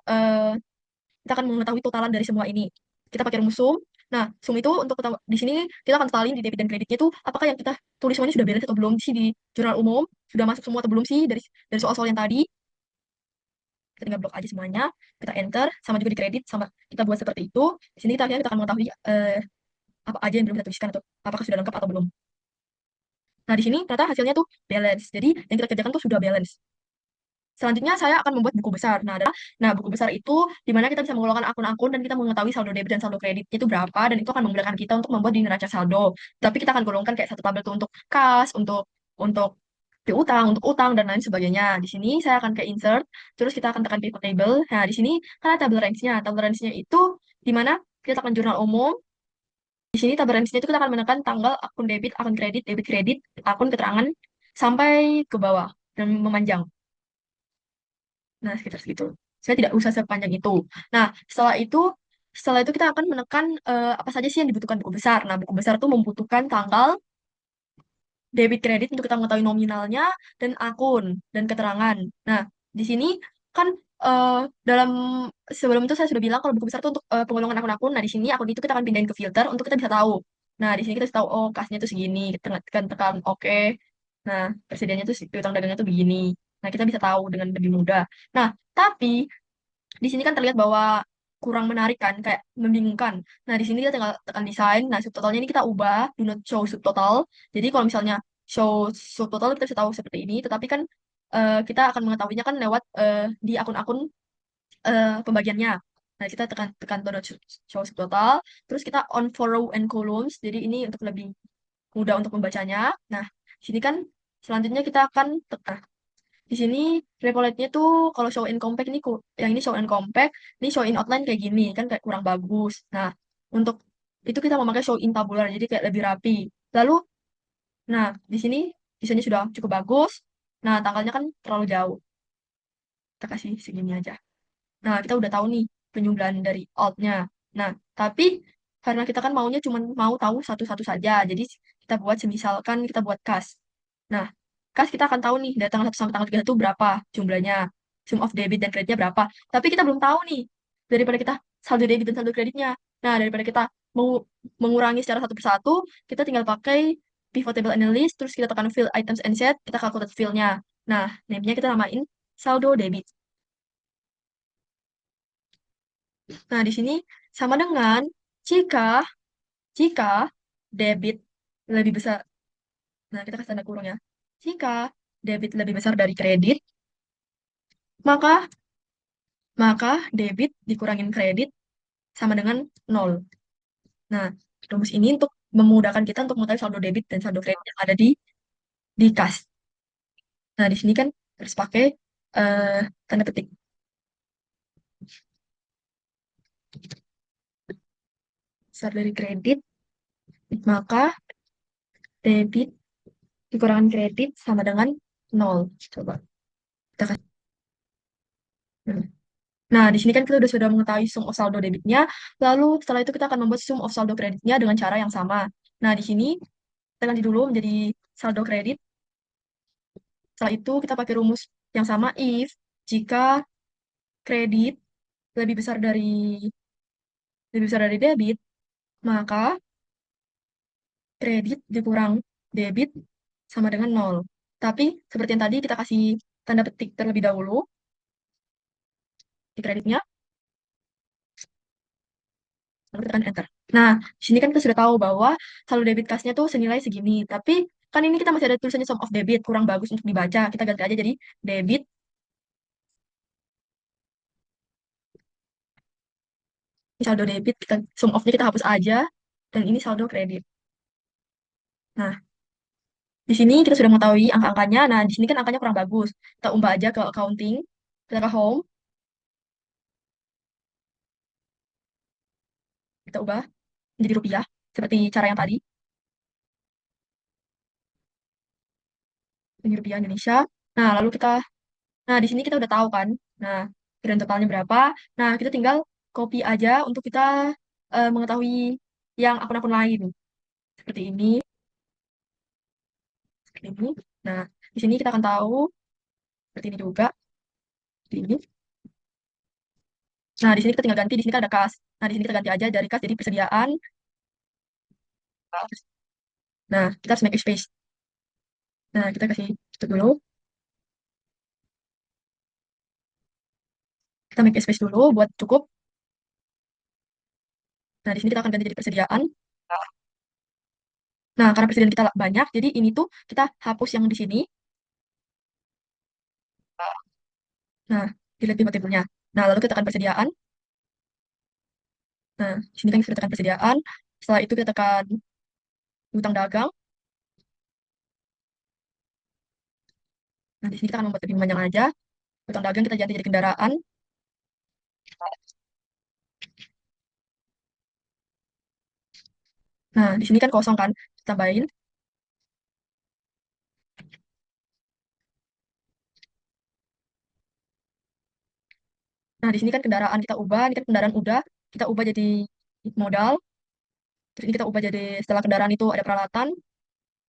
kita akan mengetahui totalan dari semua ini. Kita pakai rumus sum. Nah, sum itu untuk di sini kita akan totalin di debit dan kreditnya itu apakah yang kita tulis semuanya sudah beres atau belum sih di jurnal umum, sudah masuk semua atau belum sih dari soal-soal yang tadi. Kita tinggal blok aja semuanya, kita enter, sama juga di kredit, sama kita buat seperti itu. Di sini kita akan mengetahui apa aja yang belum kita tuliskan atau apakah sudah lengkap atau belum. Nah, di sini ternyata hasilnya tuh balance. Jadi yang kita kerjakan tuh sudah balance. Selanjutnya saya akan membuat buku besar. Nah, buku besar itu di mana kita bisa mengelola akun-akun dan kita mengetahui saldo debit dan saldo kreditnya itu berapa, dan itu akan memudahkan kita untuk membuat di neraca saldo. Tapi kita akan golongkan kayak satu tabel tuh untuk kas, untuk piutang, untuk utang dan lain sebagainya. Di sini saya akan ke insert, terus kita akan tekan pivot table. Nah, di sini kan ada tabel range-nya. Tabel range-nya itu di mana kita tekan jurnal umum. Di sini tabel range-nya itu kita akan menekan tanggal akun debit, debit kredit, akun keterangan sampai ke bawah dan memanjang. Nah, sekitar segitu. Saya tidak usah sepanjang itu. Nah, setelah itu kita akan menekan apa saja sih yang dibutuhkan buku besar. Nah, buku besar itu membutuhkan tanggal debit kredit untuk kita mengetahui nominalnya dan akun dan keterangan. Nah, di sini kan eh, dalam sebelum itu saya sudah bilang kalau buku besar itu untuk penggolongan akun-akun. Nah, di sini akun itu kita akan pindahin ke filter untuk kita bisa tahu. Nah, di sini kita bisa tahu oh kasnya itu segini, kita tekan oke. Nah, persediaannya tuh piutang dagangnya tuh begini. Nah, kita bisa tahu dengan lebih mudah. Nah, tapi di sini kan terlihat bahwa kurang menarik kan, kayak membingungkan. Nah, di sini kita tinggal tekan desain. Nah, subtotalnya ini kita ubah, do not show subtotal. Jadi kalau misalnya show subtotal kita bisa tahu seperti ini, tetapi kan kita akan mengetahuinya kan lewat di akun-akun pembagiannya. Nah, kita tekan tekan do not show subtotal, terus kita on for row and columns. Jadi ini untuk lebih mudah untuk membacanya. Nah, di sini kan selanjutnya kita akan tekan di sini repolletnya tuh kalau show in compact ini yang ini show in compact, ini show in outline kayak gini kan kayak kurang bagus. Nah, untuk itu kita memakai show in tabular jadi kayak lebih rapi. Lalu, nah di sini desainnya sudah cukup bagus. Nah, tanggalnya kan terlalu jauh. Kita kasih segini aja. Nah, kita udah tahu nih penjumlahan dari alt-nya. Nah, tapi karena kita kan maunya cuma mau tahu satu-satu saja. Jadi kita buat semisalkan kita buat kas. Nah, kas kita akan tahu nih dari tanggal 1 sampai tanggal 3 itu berapa jumlahnya. Sum of debit dan kreditnya berapa. Tapi kita belum tahu nih daripada kita saldo debit dan saldo kreditnya. Nah, daripada kita mengurangi secara satu persatu, kita tinggal pakai pivot table analysis, terus kita tekan fill items and set, kita calculate fill-nya. Nah, name-nya kita namain saldo debit. Nah, di sini sama dengan jika jika debit lebih besar. Nah, kita kasih tanda kurung ya. Jika debit lebih besar dari kredit, maka maka debit dikurangin kredit sama dengan nol. Nah, rumus ini untuk memudahkan kita untuk mengetahui saldo debit dan saldo kredit yang ada di kas. Nah, di sini kan harus pakai eh, tanda petik. Besar dari kredit, maka debit dikurangan kredit sama dengan nol. Coba kita kasih. Hmm. Nah, di sini kan kita sudah mengetahui sum of saldo debitnya. Lalu setelah itu kita akan membuat sum of saldo kreditnya dengan cara yang sama. Nah, di sini kita ganti dulu menjadi saldo kredit. Setelah itu kita pakai rumus yang sama if jika kredit lebih besar dari debit, maka kredit dikurang debit sama dengan nol. Tapi seperti yang tadi kita kasih tanda petik terlebih dahulu di kreditnya, lalu tekan enter. Nah, di sini kan kita sudah tahu bahwa saldo debit kasnya tuh senilai segini. Tapi kan ini kita masih ada tulisannya sum of debit, kurang bagus untuk dibaca. Kita ganti aja jadi debit, ini saldo debit, kita sum of-nya kita hapus aja, dan ini saldo kredit. Nah, di sini kita sudah mengetahui angka-angkanya. Nah, di sini kan angkanya kurang bagus. Kita ubah aja ke accounting, kita ke home, kita ubah menjadi rupiah, seperti cara yang tadi, ini rupiah Indonesia. Nah, lalu kita, nah di sini kita udah tahu kan, nah grand totalnya berapa. Nah, kita tinggal copy aja untuk kita mengetahui yang akun-akun lain. Seperti ini, seperti ini. Nah, di sini kita akan tahu, seperti ini juga, seperti ini. Nah, di sini kita tinggal ganti, di sini kan ada kas. Nah, di sini kita ganti aja dari kas jadi persediaan. Nah, kita harus make space. Nah, kita kasih tutup dulu. Kita make space dulu buat cukup. Nah, di sini kita akan ganti jadi persediaan. Nah, karena persediaan kita banyak, jadi ini tuh kita hapus yang di sini. Nah, dilihat pivot table-nya. Nah, lalu kita tekan persediaan. Nah, di sini kan kita tekan persediaan. Setelah itu kita tekan hutang dagang. Nah, di sini kita akan membuat lebih panjang aja. Hutang dagang kita ganti jadi kendaraan. Nah, di sini kan kosong kan. Kita tambahin. Nah, di sini kan kendaraan kita ubah. Ini kan kendaraan udah. Kita ubah jadi modal. Terus ini kita ubah jadi setelah kendaraan itu ada peralatan.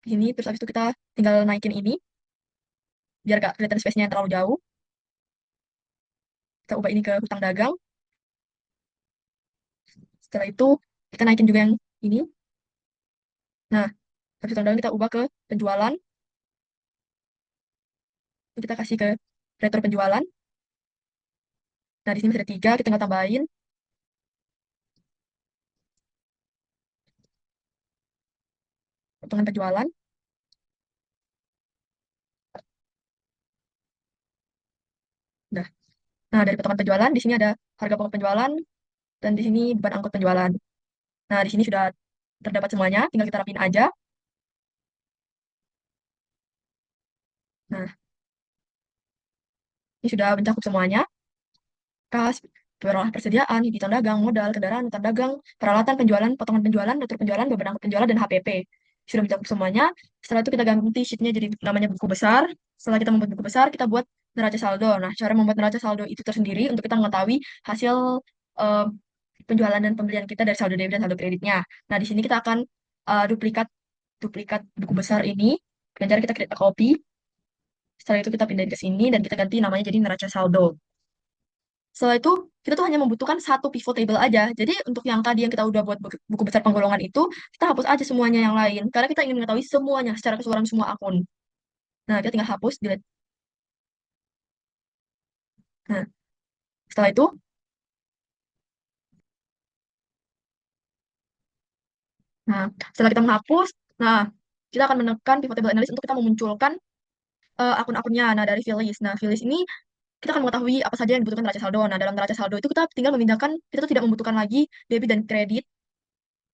Di sini, terus habis itu kita tinggal naikin ini. Biar gak kelihatan space-nya yang terlalu jauh. Kita ubah ini ke hutang dagang. Setelah itu kita naikin juga yang ini. Nah, habis hutang dagang kita ubah ke penjualan. Ini kita kasih ke retur penjualan. Nah, di sini masih ada tiga, kita tinggal tambahin potongan penjualan. Nah, nah dari potongan penjualan, di sini ada harga pokok penjualan, dan di sini beban angkut penjualan. Nah, di sini sudah terdapat semuanya, tinggal kita rapiin aja. Nah, ini sudah mencakup semuanya. Kas, persediaan, hitungan dagang, modal, kendaraan, utang dagang, peralatan penjualan, potongan penjualan, retur penjualan, beban angkut penjualan, dan HPP. Sudah mencakup semuanya. Setelah itu kita ganti sheetnya jadi namanya buku besar. Setelah kita membuat buku besar, kita buat neraca saldo. Nah, cara membuat neraca saldo itu tersendiri untuk kita mengetahui hasil eh, penjualan dan pembelian kita dari saldo debit dan saldo kreditnya. Nah, di sini kita akan duplikat duplikat buku besar ini dengan cara kita create a copy. Setelah itu kita pindahin ke sini dan kita ganti namanya jadi neraca saldo. Setelah itu, kita tuh hanya membutuhkan satu pivot table aja. Jadi untuk yang tadi yang kita udah buat buku besar penggolongan itu, kita hapus aja semuanya yang lain. Karena kita ingin mengetahui semuanya secara keseluruhan semua akun. Nah, kita tinggal hapus, delete. Nah, setelah itu, nah, setelah kita menghapus, nah, kita akan menekan pivot table analysis untuk kita memunculkan akun-akunnya. Nah, dari Phyllis. Nah, Phyllis ini kita akan mengetahui apa saja yang dibutuhkan neraca saldo. Nah, dalam neraca saldo itu kita tinggal memindahkan, kita tuh tidak membutuhkan lagi debit dan kredit.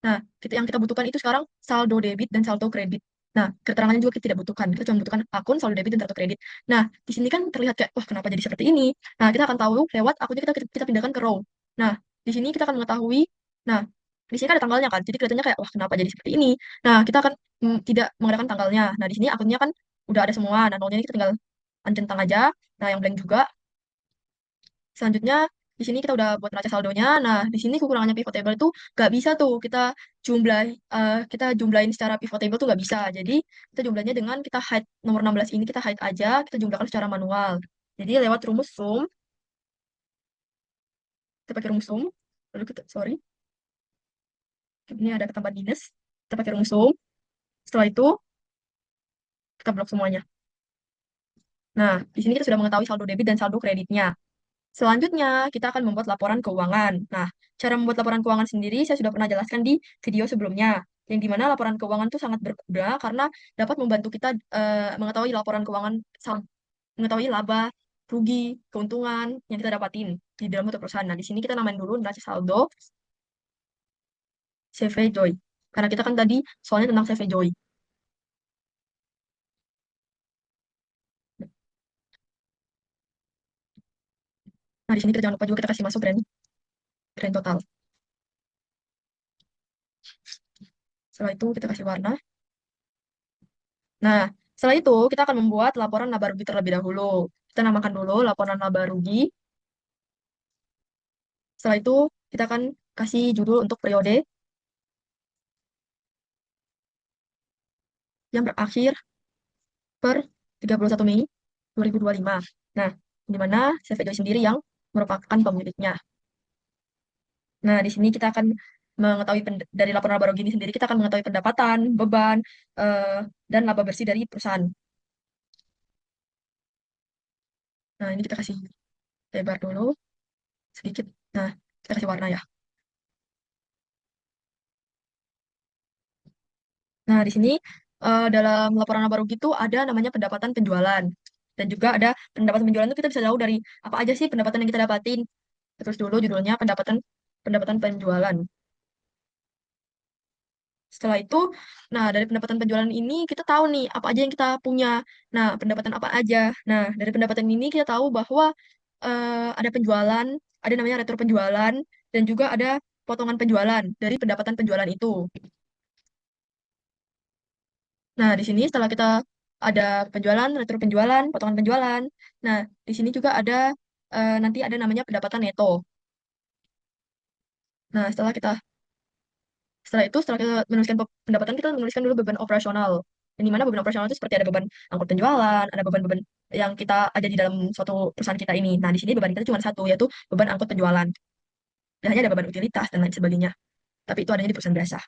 Nah, yang kita butuhkan itu sekarang saldo debit dan saldo kredit. Nah, keterangannya juga kita tidak butuhkan. Kita cuma membutuhkan akun, saldo debit, dan saldo kredit. Nah, di sini kan terlihat kayak, wah kenapa jadi seperti ini? Nah, kita akan tahu lewat akunnya kita pindahkan ke row. Nah, di sini kita akan mengetahui, nah, di sini kan ada tanggalnya kan, jadi kelihatannya kayak, wah kenapa jadi seperti ini? Nah, kita akan tidak mengadakan tanggalnya. Nah, di sini akunnya kan udah ada semua. Nah, nolnya ini kita tinggal centang aja. Nah, yang blank juga. Selanjutnya, di sini kita udah buat neraca saldonya. Nah, di sini kekurangannya pivot table itu nggak bisa tuh jumlah kita jumlahin secara pivot table tuh nggak bisa. Jadi kita jumlahnya dengan kita hide nomor 16 ini kita hide aja, kita jumlahkan secara manual. Jadi lewat rumus sum, kita pakai rumus sum. Lalu kita, sorry, ini ada ketambahan minus. Kita pakai rumus sum. Setelah itu kita blok semuanya. Nah, di sini kita sudah mengetahui saldo debit dan saldo kreditnya. Selanjutnya, kita akan membuat laporan keuangan. Nah, cara membuat laporan keuangan sendiri saya sudah pernah jelaskan di video sebelumnya, yang dimana laporan keuangan itu sangat berguna karena dapat membantu kita mengetahui laporan keuangan, mengetahui laba, rugi, keuntungan yang kita dapatin di dalam suatu perusahaan. Nah, di sini kita namain dulu neraca saldo CV Joy. Karena kita kan tadi soalnya tentang CV Joy. Nah, di sini kita jangan lupa juga kita kasih masuk grand total. Setelah itu kita kasih warna. Nah, setelah itu kita akan membuat laporan laba rugi terlebih dahulu. Kita namakan dulu laporan laba rugi. Setelah itu kita akan kasih judul untuk periode yang berakhir per 31 Mei 2025. Nah, di mana CV Joy sendiri yang merupakan pemiliknya. Nah, di sini kita akan mengetahui dari laporan laba rugi ini sendiri kita akan mengetahui pendapatan, beban, eh, dan laba bersih dari perusahaan. Nah, ini kita kasih lebar dulu sedikit. Nah, kita kasih warna ya. Nah, di sini dalam laporan laba rugi itu ada namanya pendapatan penjualan. Dan juga ada pendapatan penjualan itu kita bisa tahu dari apa aja sih pendapatan yang kita dapatin. Terus dulu judulnya pendapatan pendapatan penjualan. Setelah itu, nah dari pendapatan penjualan ini kita tahu nih apa aja yang kita punya. Nah, pendapatan apa aja. Nah, dari pendapatan ini kita tahu bahwa ada penjualan, ada namanya retro penjualan, dan juga ada potongan penjualan dari pendapatan penjualan itu. Nah, di sini setelah kita ada penjualan, retro penjualan, potongan penjualan. Nah, di sini juga ada nanti ada namanya pendapatan neto. Nah, setelah kita menuliskan pendapatan, kita menuliskan dulu beban operasional. Yang dimana beban operasional itu seperti ada beban angkut penjualan, ada beban-beban yang kita ada di dalam suatu perusahaan kita ini. Nah, di sini beban kita cuma satu, yaitu beban angkut penjualan. Dan hanya ada beban utilitas dan lain sebagainya. Tapi itu adanya di perusahaan biasa.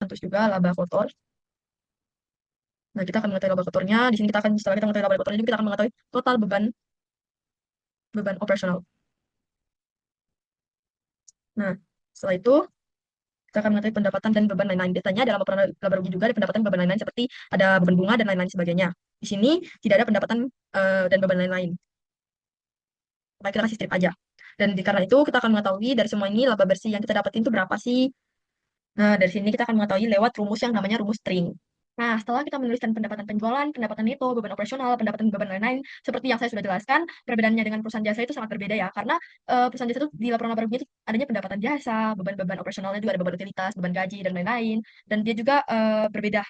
Terus juga laba kotor. Nah, kita akan mengetahui laba kotornya. Di sini kita akan setelah kita mengetahui laba kotornya, juga kita akan mengetahui total beban beban operasional. Nah, setelah itu kita akan mengetahui pendapatan dan beban lain-lain. Biasanya dalam laporan laba rugi juga ada pendapatan beban lain-lain seperti ada beban bunga dan lain-lain sebagainya. Di sini tidak ada pendapatan dan beban lain-lain. Maka kita kasih strip aja. Dan karena itu kita akan mengetahui dari semua ini laba bersih yang kita dapatin itu berapa sih. Nah, dari sini kita akan mengetahui lewat rumus yang namanya rumus string. Nah, setelah kita menuliskan pendapatan penjualan, pendapatan neto, beban operasional, pendapatan beban lain-lain, seperti yang saya sudah jelaskan, perbedaannya dengan perusahaan jasa itu sangat berbeda ya, karena perusahaan jasa itu di laporan laba rugi itu adanya pendapatan jasa, beban-beban operasionalnya juga ada beban utilitas, beban gaji, dan lain-lain, dan dia juga berbeda.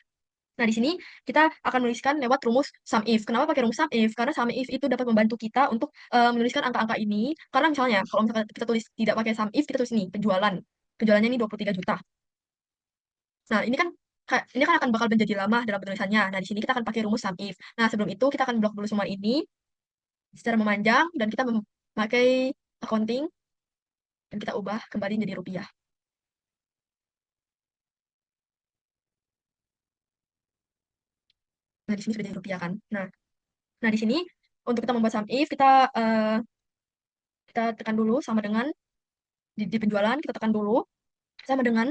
Nah, di sini kita akan menuliskan lewat rumus sum if. Kenapa pakai rumus sum if? Karena sum if itu dapat membantu kita untuk menuliskan angka-angka ini. Karena misalnya, kalau misalkan kita tulis tidak pakai sum if, kita tulis ini, penjualan. Penjualannya ini 23 juta. Nah, ini kan akan bakal menjadi lama dalam penulisannya. Nah, di sini kita akan pakai rumus sum if. Nah, sebelum itu kita akan blok dulu semua ini secara memanjang dan kita memakai accounting dan kita ubah kembali menjadi rupiah. Nah, di sini sudah jadi rupiah kan. Nah, di sini untuk kita membuat sum if kita tekan dulu sama dengan di penjualan kita tekan dulu sama dengan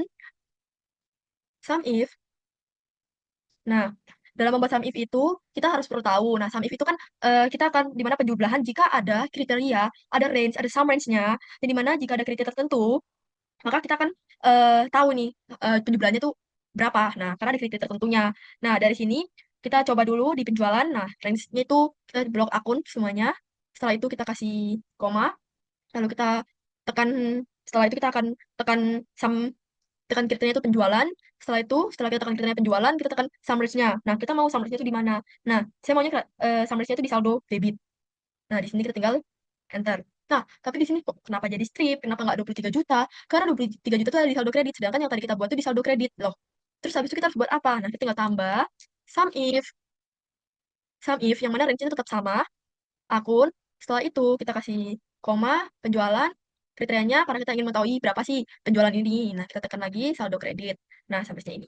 sum if. Nah, dalam membuat sum if itu kita harus perlu tahu. Nah, sum if itu kan kita akan di mana penjumlahan jika ada kriteria, ada range, ada sum range-nya. Dan di mana jika ada kriteria tertentu, maka kita akan tahu nih penjumlahannya tuh berapa. Nah, karena ada kriteria tertentunya. Nah, dari sini kita coba dulu di penjualan. Nah, range-nya itu kita blok akun semuanya. Setelah itu kita kasih koma, lalu kita tekan, setelah itu kita akan tekan sum, tekan kriterianya itu penjualan. Setelah kita tekan kriteria penjualan, kita tekan sum range-nya. Nah, kita mau sum range-nya itu di mana? Nah, saya maunya sum range-nya itu di saldo debit. Nah, di sini kita tinggal enter. Nah, tapi di sini kok kenapa jadi strip? Kenapa nggak 23 juta? Karena 23 juta itu ada di saldo kredit, sedangkan yang tadi kita buat itu di saldo kredit loh. Terus habis itu kita harus buat apa? Nah, kita tinggal tambah sum if, yang mana range-nya tetap sama, akun. Setelah itu kita kasih koma, penjualan, kriterianya karena kita ingin mengetahui berapa sih penjualan ini. Nah, kita tekan lagi saldo kredit. Nah, sampai ini.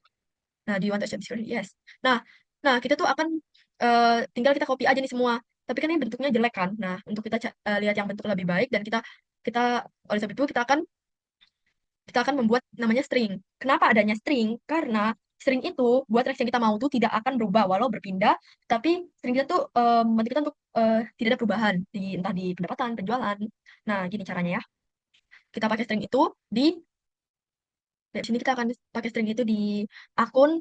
Nah, do you want to accept this credit? Yes. Nah, kita tuh akan tinggal kita copy aja nih semua. Tapi kan ini bentuknya jelek kan. Nah, untuk kita lihat yang bentuk lebih baik dan kita kita oleh sebab itu kita akan membuat namanya string. Kenapa adanya string? Karena string itu buat range yang kita mau tuh tidak akan berubah walau berpindah, tapi string kita tuh membantu kita untuk tidak ada perubahan di entah di pendapatan, penjualan. Nah, gini caranya ya. Kita pakai string itu di Dari sini kita akan pakai string itu di akun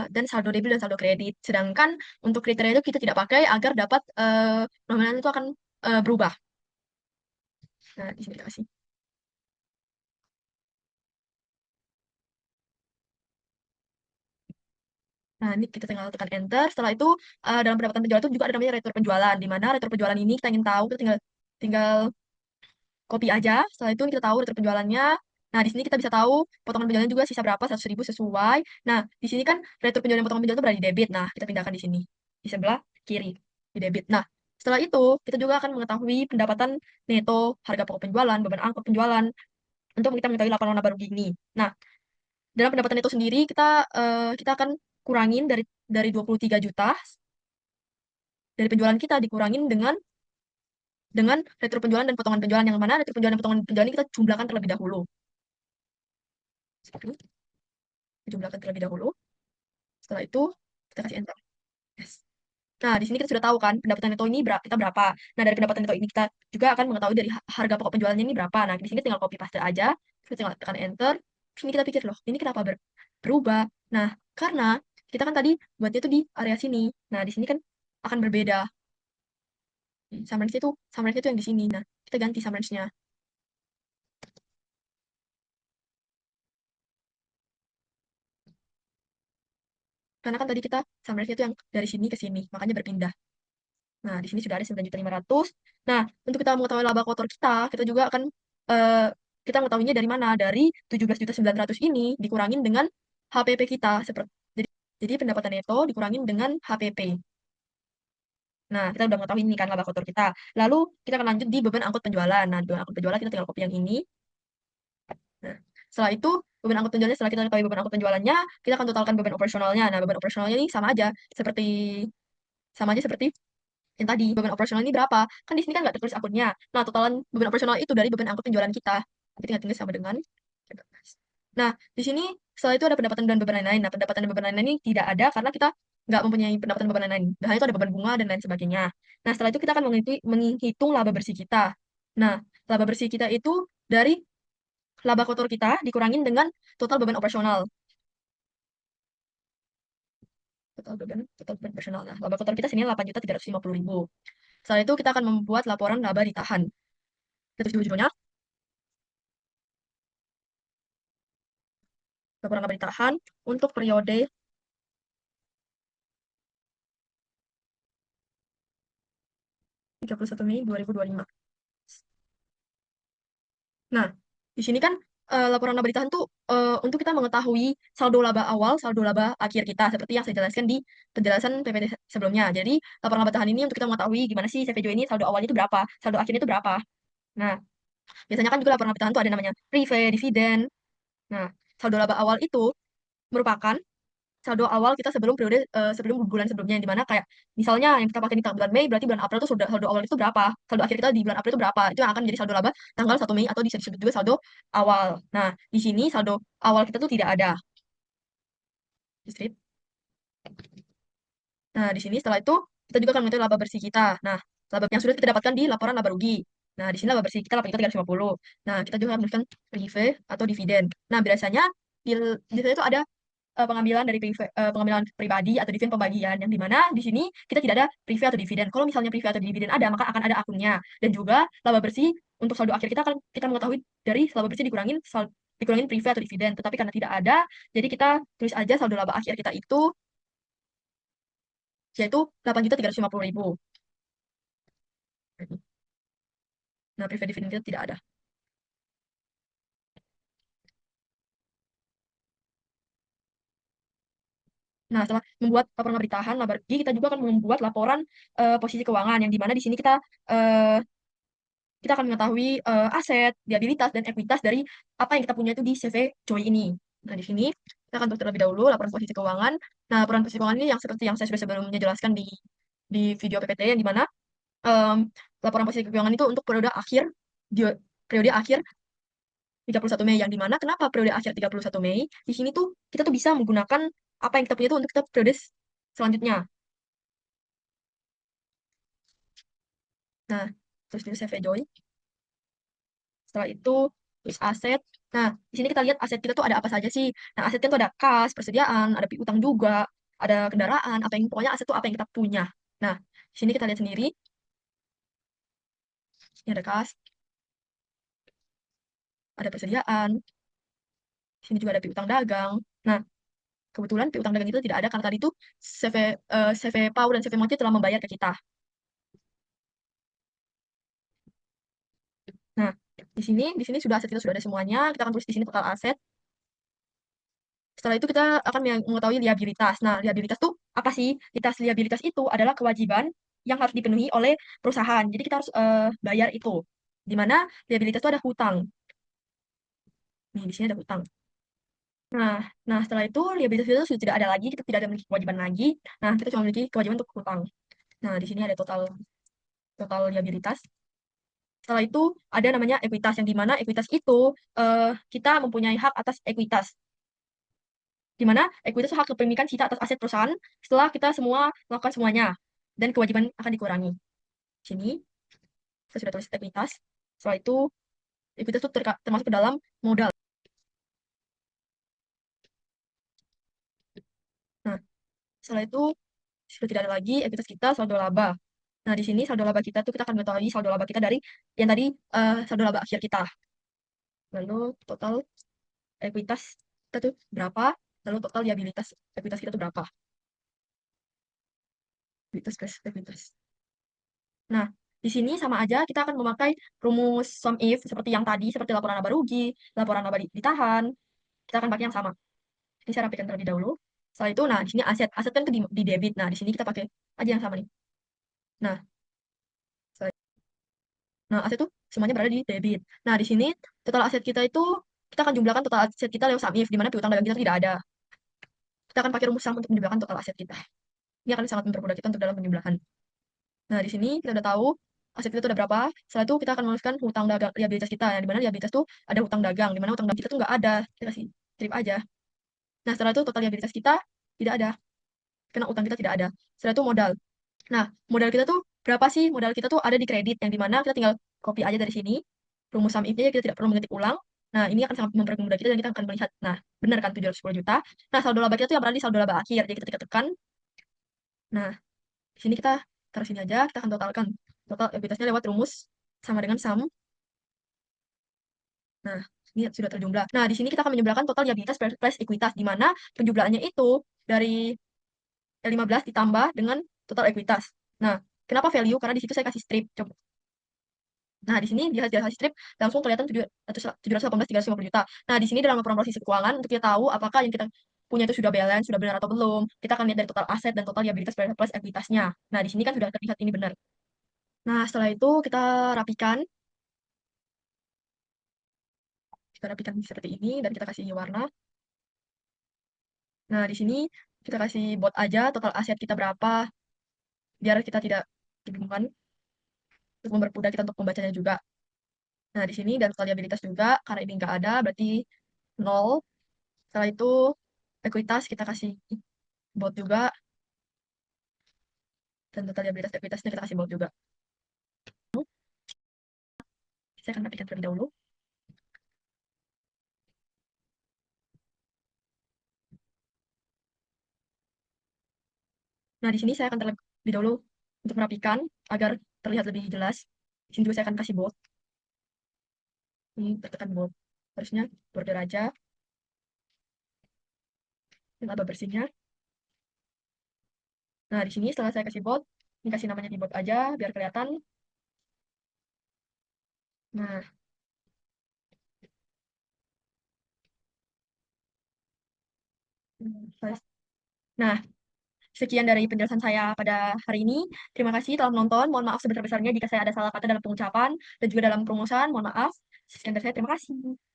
dan saldo debit dan saldo kredit. Sedangkan untuk kriteria itu kita tidak pakai agar dapat nominal itu akan berubah. Nah, di sini kita kasih. Nah, ini kita tinggal tekan enter. Setelah itu dalam pendapatan penjualan itu juga ada namanya retur penjualan. Di mana retur penjualan ini kita ingin tahu, kita tinggal tinggal copy aja. Setelah itu kita tahu retur penjualannya. Nah, di sini kita bisa tahu potongan penjualan juga sisa berapa, 100.000 sesuai. Nah, di sini kan retur penjualan potongan penjualan itu berada di debit. Nah, kita pindahkan di sini. Di sebelah kiri, di debit. Nah, setelah itu kita juga akan mengetahui pendapatan neto, harga pokok penjualan, beban angkut penjualan, untuk kita mengetahui laporan laba rugi ini. Nah, dalam pendapatan neto sendiri kita akan kurangin dari 23 juta dari penjualan kita dikurangin dengan retur penjualan dan potongan penjualan, yang mana retur penjualan dan potongan penjualan ini kita jumlahkan terlebih dahulu. Seperti ini, dijumlahkan terlebih dahulu. Setelah itu kita kasih enter. Yes. Nah, di sini kita sudah tahu kan pendapatan neto ini kita berapa. Nah, dari pendapatan neto ini kita juga akan mengetahui dari harga pokok penjualannya ini berapa. Nah, di sini tinggal copy paste aja, kita tinggal tekan enter. Terus ini kita pikir loh, ini kenapa berubah? Nah, karena kita kan tadi buatnya itu di area sini. Nah, di sini kan akan berbeda. Summary itu yang di sini. Nah, kita ganti summary-nya. Karena kan tadi kita summary itu yang dari sini ke sini, makanya berpindah. Nah, di sini sudah ada 9.500.000. Nah, untuk kita mengetahui laba kotor kita juga akan eh, kita mengetahuinya dari mana? Dari 17.900.000 ini dikurangin dengan HPP kita. Jadi pendapatan neto dikurangin dengan HPP. Nah, kita udah mengetahui ini kan laba kotor kita. Lalu kita akan lanjut di beban angkut penjualan. Nah, di beban angkut penjualan kita tinggal copy yang ini. Nah, setelah itu beban angkut penjualannya, setelah kita ketahui beban angkut penjualannya, kita akan totalkan beban operasionalnya. Nah, beban operasionalnya ini sama aja seperti yang tadi. Beban operasional ini berapa? Kan di sini kan nggak tertulis akunnya. Nah, totalan beban operasional itu dari beban angkut penjualan kita. Tapi tinggal-tinggal sama dengan. Nah, di sini setelah itu ada pendapatan dan beban lain-lain. Nah, pendapatan dan beban lain-lain ini tidak ada karena kita nggak mempunyai pendapatan beban lain-lain. Dan hanya itu ada beban bunga dan lain sebagainya. Nah, setelah itu kita akan menghitung laba bersih kita. Nah, laba bersih kita itu dari laba kotor kita dikurangin dengan total beban operasional. Total beban operasional. Nah, laba kotor kita sini 8.350.000. Setelah itu kita akan membuat laporan laba ditahan. Kita tulis dulu judulnya. Laporan laba ditahan untuk periode 31 Mei 2025. Nah, di sini kan laporan laba ditahan tuh untuk kita mengetahui saldo laba awal, saldo laba akhir kita, seperti yang saya jelaskan di penjelasan PPT sebelumnya. Jadi, laporan laba tahan ini untuk kita mengetahui gimana sih CVJO ini saldo awalnya itu berapa, saldo akhirnya itu berapa. Nah, biasanya kan juga laporan laba tahan tuh ada namanya prive, dividen. Nah, saldo laba awal itu merupakan saldo awal kita sebelum periode sebelum bulan sebelumnya, yang dimana kayak misalnya yang kita pakai di bulan Mei, berarti bulan April itu sudah saldo awal itu berapa, saldo akhir kita di bulan April itu berapa, itu yang akan menjadi saldo laba tanggal 1 Mei, atau disebut juga saldo awal. Nah, di sini saldo awal kita tuh tidak ada. Strip. Nah, di sini setelah itu kita juga akan mengetahui laba bersih kita. Nah, laba yang sudah kita dapatkan di laporan laba rugi. Nah, di sini laba bersih kita 8.350. Nah, kita juga akan menuliskan prive atau dividen. Nah, biasanya di sini itu ada pengambilan dari pengambilan pribadi atau dividen pembagian yang dimana di sini kita tidak ada prive atau dividen. Kalau misalnya prive atau dividen ada, maka akan ada akunnya. Dan juga laba bersih untuk saldo akhir kita akan kita mengetahui dari laba bersih dikurangin prive atau dividen. Tetapi karena tidak ada, jadi kita tulis aja saldo laba akhir kita itu yaitu 8.350.000. Nah, prive dividen kita tidak ada. Nah, setelah membuat laporan laba ditahan, laba rugi, kita juga akan membuat laporan posisi keuangan yang dimana di sini eh, kita akan mengetahui aset, liabilitas, dan ekuitas dari apa yang kita punya itu di CV Joy ini. Nah, di sini kita akan tulis terlebih dahulu laporan posisi keuangan. Nah, laporan posisi keuangan ini yang seperti yang saya sudah sebelumnya jelaskan di video PPT yang dimana em, laporan posisi keuangan itu untuk periode akhir di periode akhir 31 Mei yang dimana kenapa periode akhir 31 Mei di sini tuh kita tuh bisa menggunakan apa yang kita punya itu untuk kita periode selanjutnya. Nah, terus di CV Joy. Setelah itu tulis aset. Nah, di sini kita lihat aset kita tuh ada apa saja sih. Nah, asetnya tuh ada kas, persediaan, ada piutang juga, ada kendaraan, apa yang pokoknya aset tuh apa yang kita punya. Nah, di sini kita lihat sendiri, ini ada kas, ada persediaan, di sini juga ada piutang dagang. Nah, kebetulan piutang dagang itu tidak ada karena tadi itu CV Pau dan CV Mochi telah membayar ke kita. Nah, di sini sudah aset kita sudah ada semuanya. Kita akan tulis di sini total aset. Setelah itu kita akan mengetahui liabilitas. Nah, liabilitas itu apa sih? Liabilitas itu adalah kewajiban yang harus dipenuhi oleh perusahaan. Jadi kita harus bayar itu. Di mana liabilitas itu ada hutang. Nih, di sini ada hutang. Nah, setelah itu liabilitas itu sudah tidak ada lagi, kita tidak ada memiliki kewajiban lagi. Nah, kita cuma memiliki kewajiban untuk hutang. Nah, di sini ada total total liabilitas. Setelah itu ada namanya ekuitas yang dimana ekuitas itu kita mempunyai hak atas ekuitas. Di mana ekuitas itu hak kepemilikan kita atas aset perusahaan setelah kita semua melakukan semuanya dan kewajiban akan dikurangi. Di sini saya sudah tulis ekuitas. Setelah itu ekuitas itu termasuk ke dalam modal. Nah, setelah itu sudah tidak ada lagi ekuitas kita saldo laba. Nah, di sini saldo laba kita tuh kita akan mengetahui saldo laba kita dari yang tadi saldo laba akhir kita. Lalu total ekuitas kita tuh berapa? Lalu total liabilitas ekuitas kita tuh berapa? Ekuitas plus ekuitas. Nah, di sini sama aja kita akan memakai rumus sum if seperti yang tadi, seperti laporan laba rugi, laporan laba ditahan. Kita akan pakai yang sama. Ini saya rapikan terlebih dahulu. Setelah itu, nah di sini aset. Aset kan di debit. Nah, di sini kita pakai aja yang sama nih. Nah, aset itu semuanya berada di debit. Nah, di sini total aset kita itu kita akan jumlahkan total aset kita lewat sum if, di mana piutang dagang kita tidak ada. Kita akan pakai rumus sum untuk menjumlahkan total aset kita. Ini akan sangat mempermudah kita untuk dalam penjumlahan. Nah, di sini kita udah tahu aset kita tuh ada berapa. Setelah itu kita akan menuliskan hutang dagang liabilitas kita, yang dimana liabilitas tuh ada hutang dagang, dimana hutang dagang kita tuh nggak ada. Kita kasih strip aja. Nah, setelah itu total liabilitas kita tidak ada, karena utang kita tidak ada. Setelah itu modal. Nah, modal kita tuh berapa sih? Modal kita tuh ada di kredit, yang dimana kita tinggal copy aja dari sini. Rumus sum if-nya kita tidak perlu mengetik ulang. Nah, ini akan sangat mempermudah kita dan kita akan melihat, nah, benar kan 710 juta. Nah, saldo laba kita tuh yang berada di saldo laba akhir. Jadi kita tekan. Nah, di sini kita taruh sini aja, kita akan totalkan. Total ekuitasnya lewat rumus sama dengan sum. Nah, ini sudah terjumlah. Nah, di sini kita akan menjumlahkan total liabilitas plus ekuitas, di mana penjumlahannya itu dari 15 ditambah dengan total ekuitas. Nah, kenapa value? Karena di situ saya kasih strip. Coba. Nah, di sini di hasil strip langsung kelihatan 718.350 juta. Nah, di sini dalam laporan posisi keuangan untuk kita tahu apakah yang kita punya itu sudah balance, sudah benar atau belum. Kita akan lihat dari total aset dan total liabilitas plus ekuitasnya. Nah, di sini kan sudah terlihat ini benar. Nah, setelah itu kita rapikan. Kita rapikan seperti ini dan kita kasih warna. Nah, di sini kita kasih bot aja total aset kita berapa biar kita tidak kebingungan untuk mempermudah kita untuk membacanya juga. Nah, di sini dan total liabilitas juga karena ini nggak ada berarti 0. Setelah itu ekuitas kita kasih bot juga. dan total diabilitas-diabilitasnya kita kasih baut juga. Saya akan rapikan terlebih dahulu. Nah, di sini saya akan terlebih dahulu untuk merapikan agar terlihat lebih jelas. Di sini juga saya akan kasih bold. Ini tertekan bold. Harusnya border aja. Dan laba bersihnya. Nah, di sini setelah saya kasih bold, ini kasih namanya di bold aja biar kelihatan. Nah, nah, sekian dari penjelasan saya pada hari ini. Terima kasih telah menonton. Mohon maaf sebesar-besarnya jika saya ada salah kata dalam pengucapan dan juga dalam perumusan. Mohon maaf. Sekian dari saya. Terima kasih.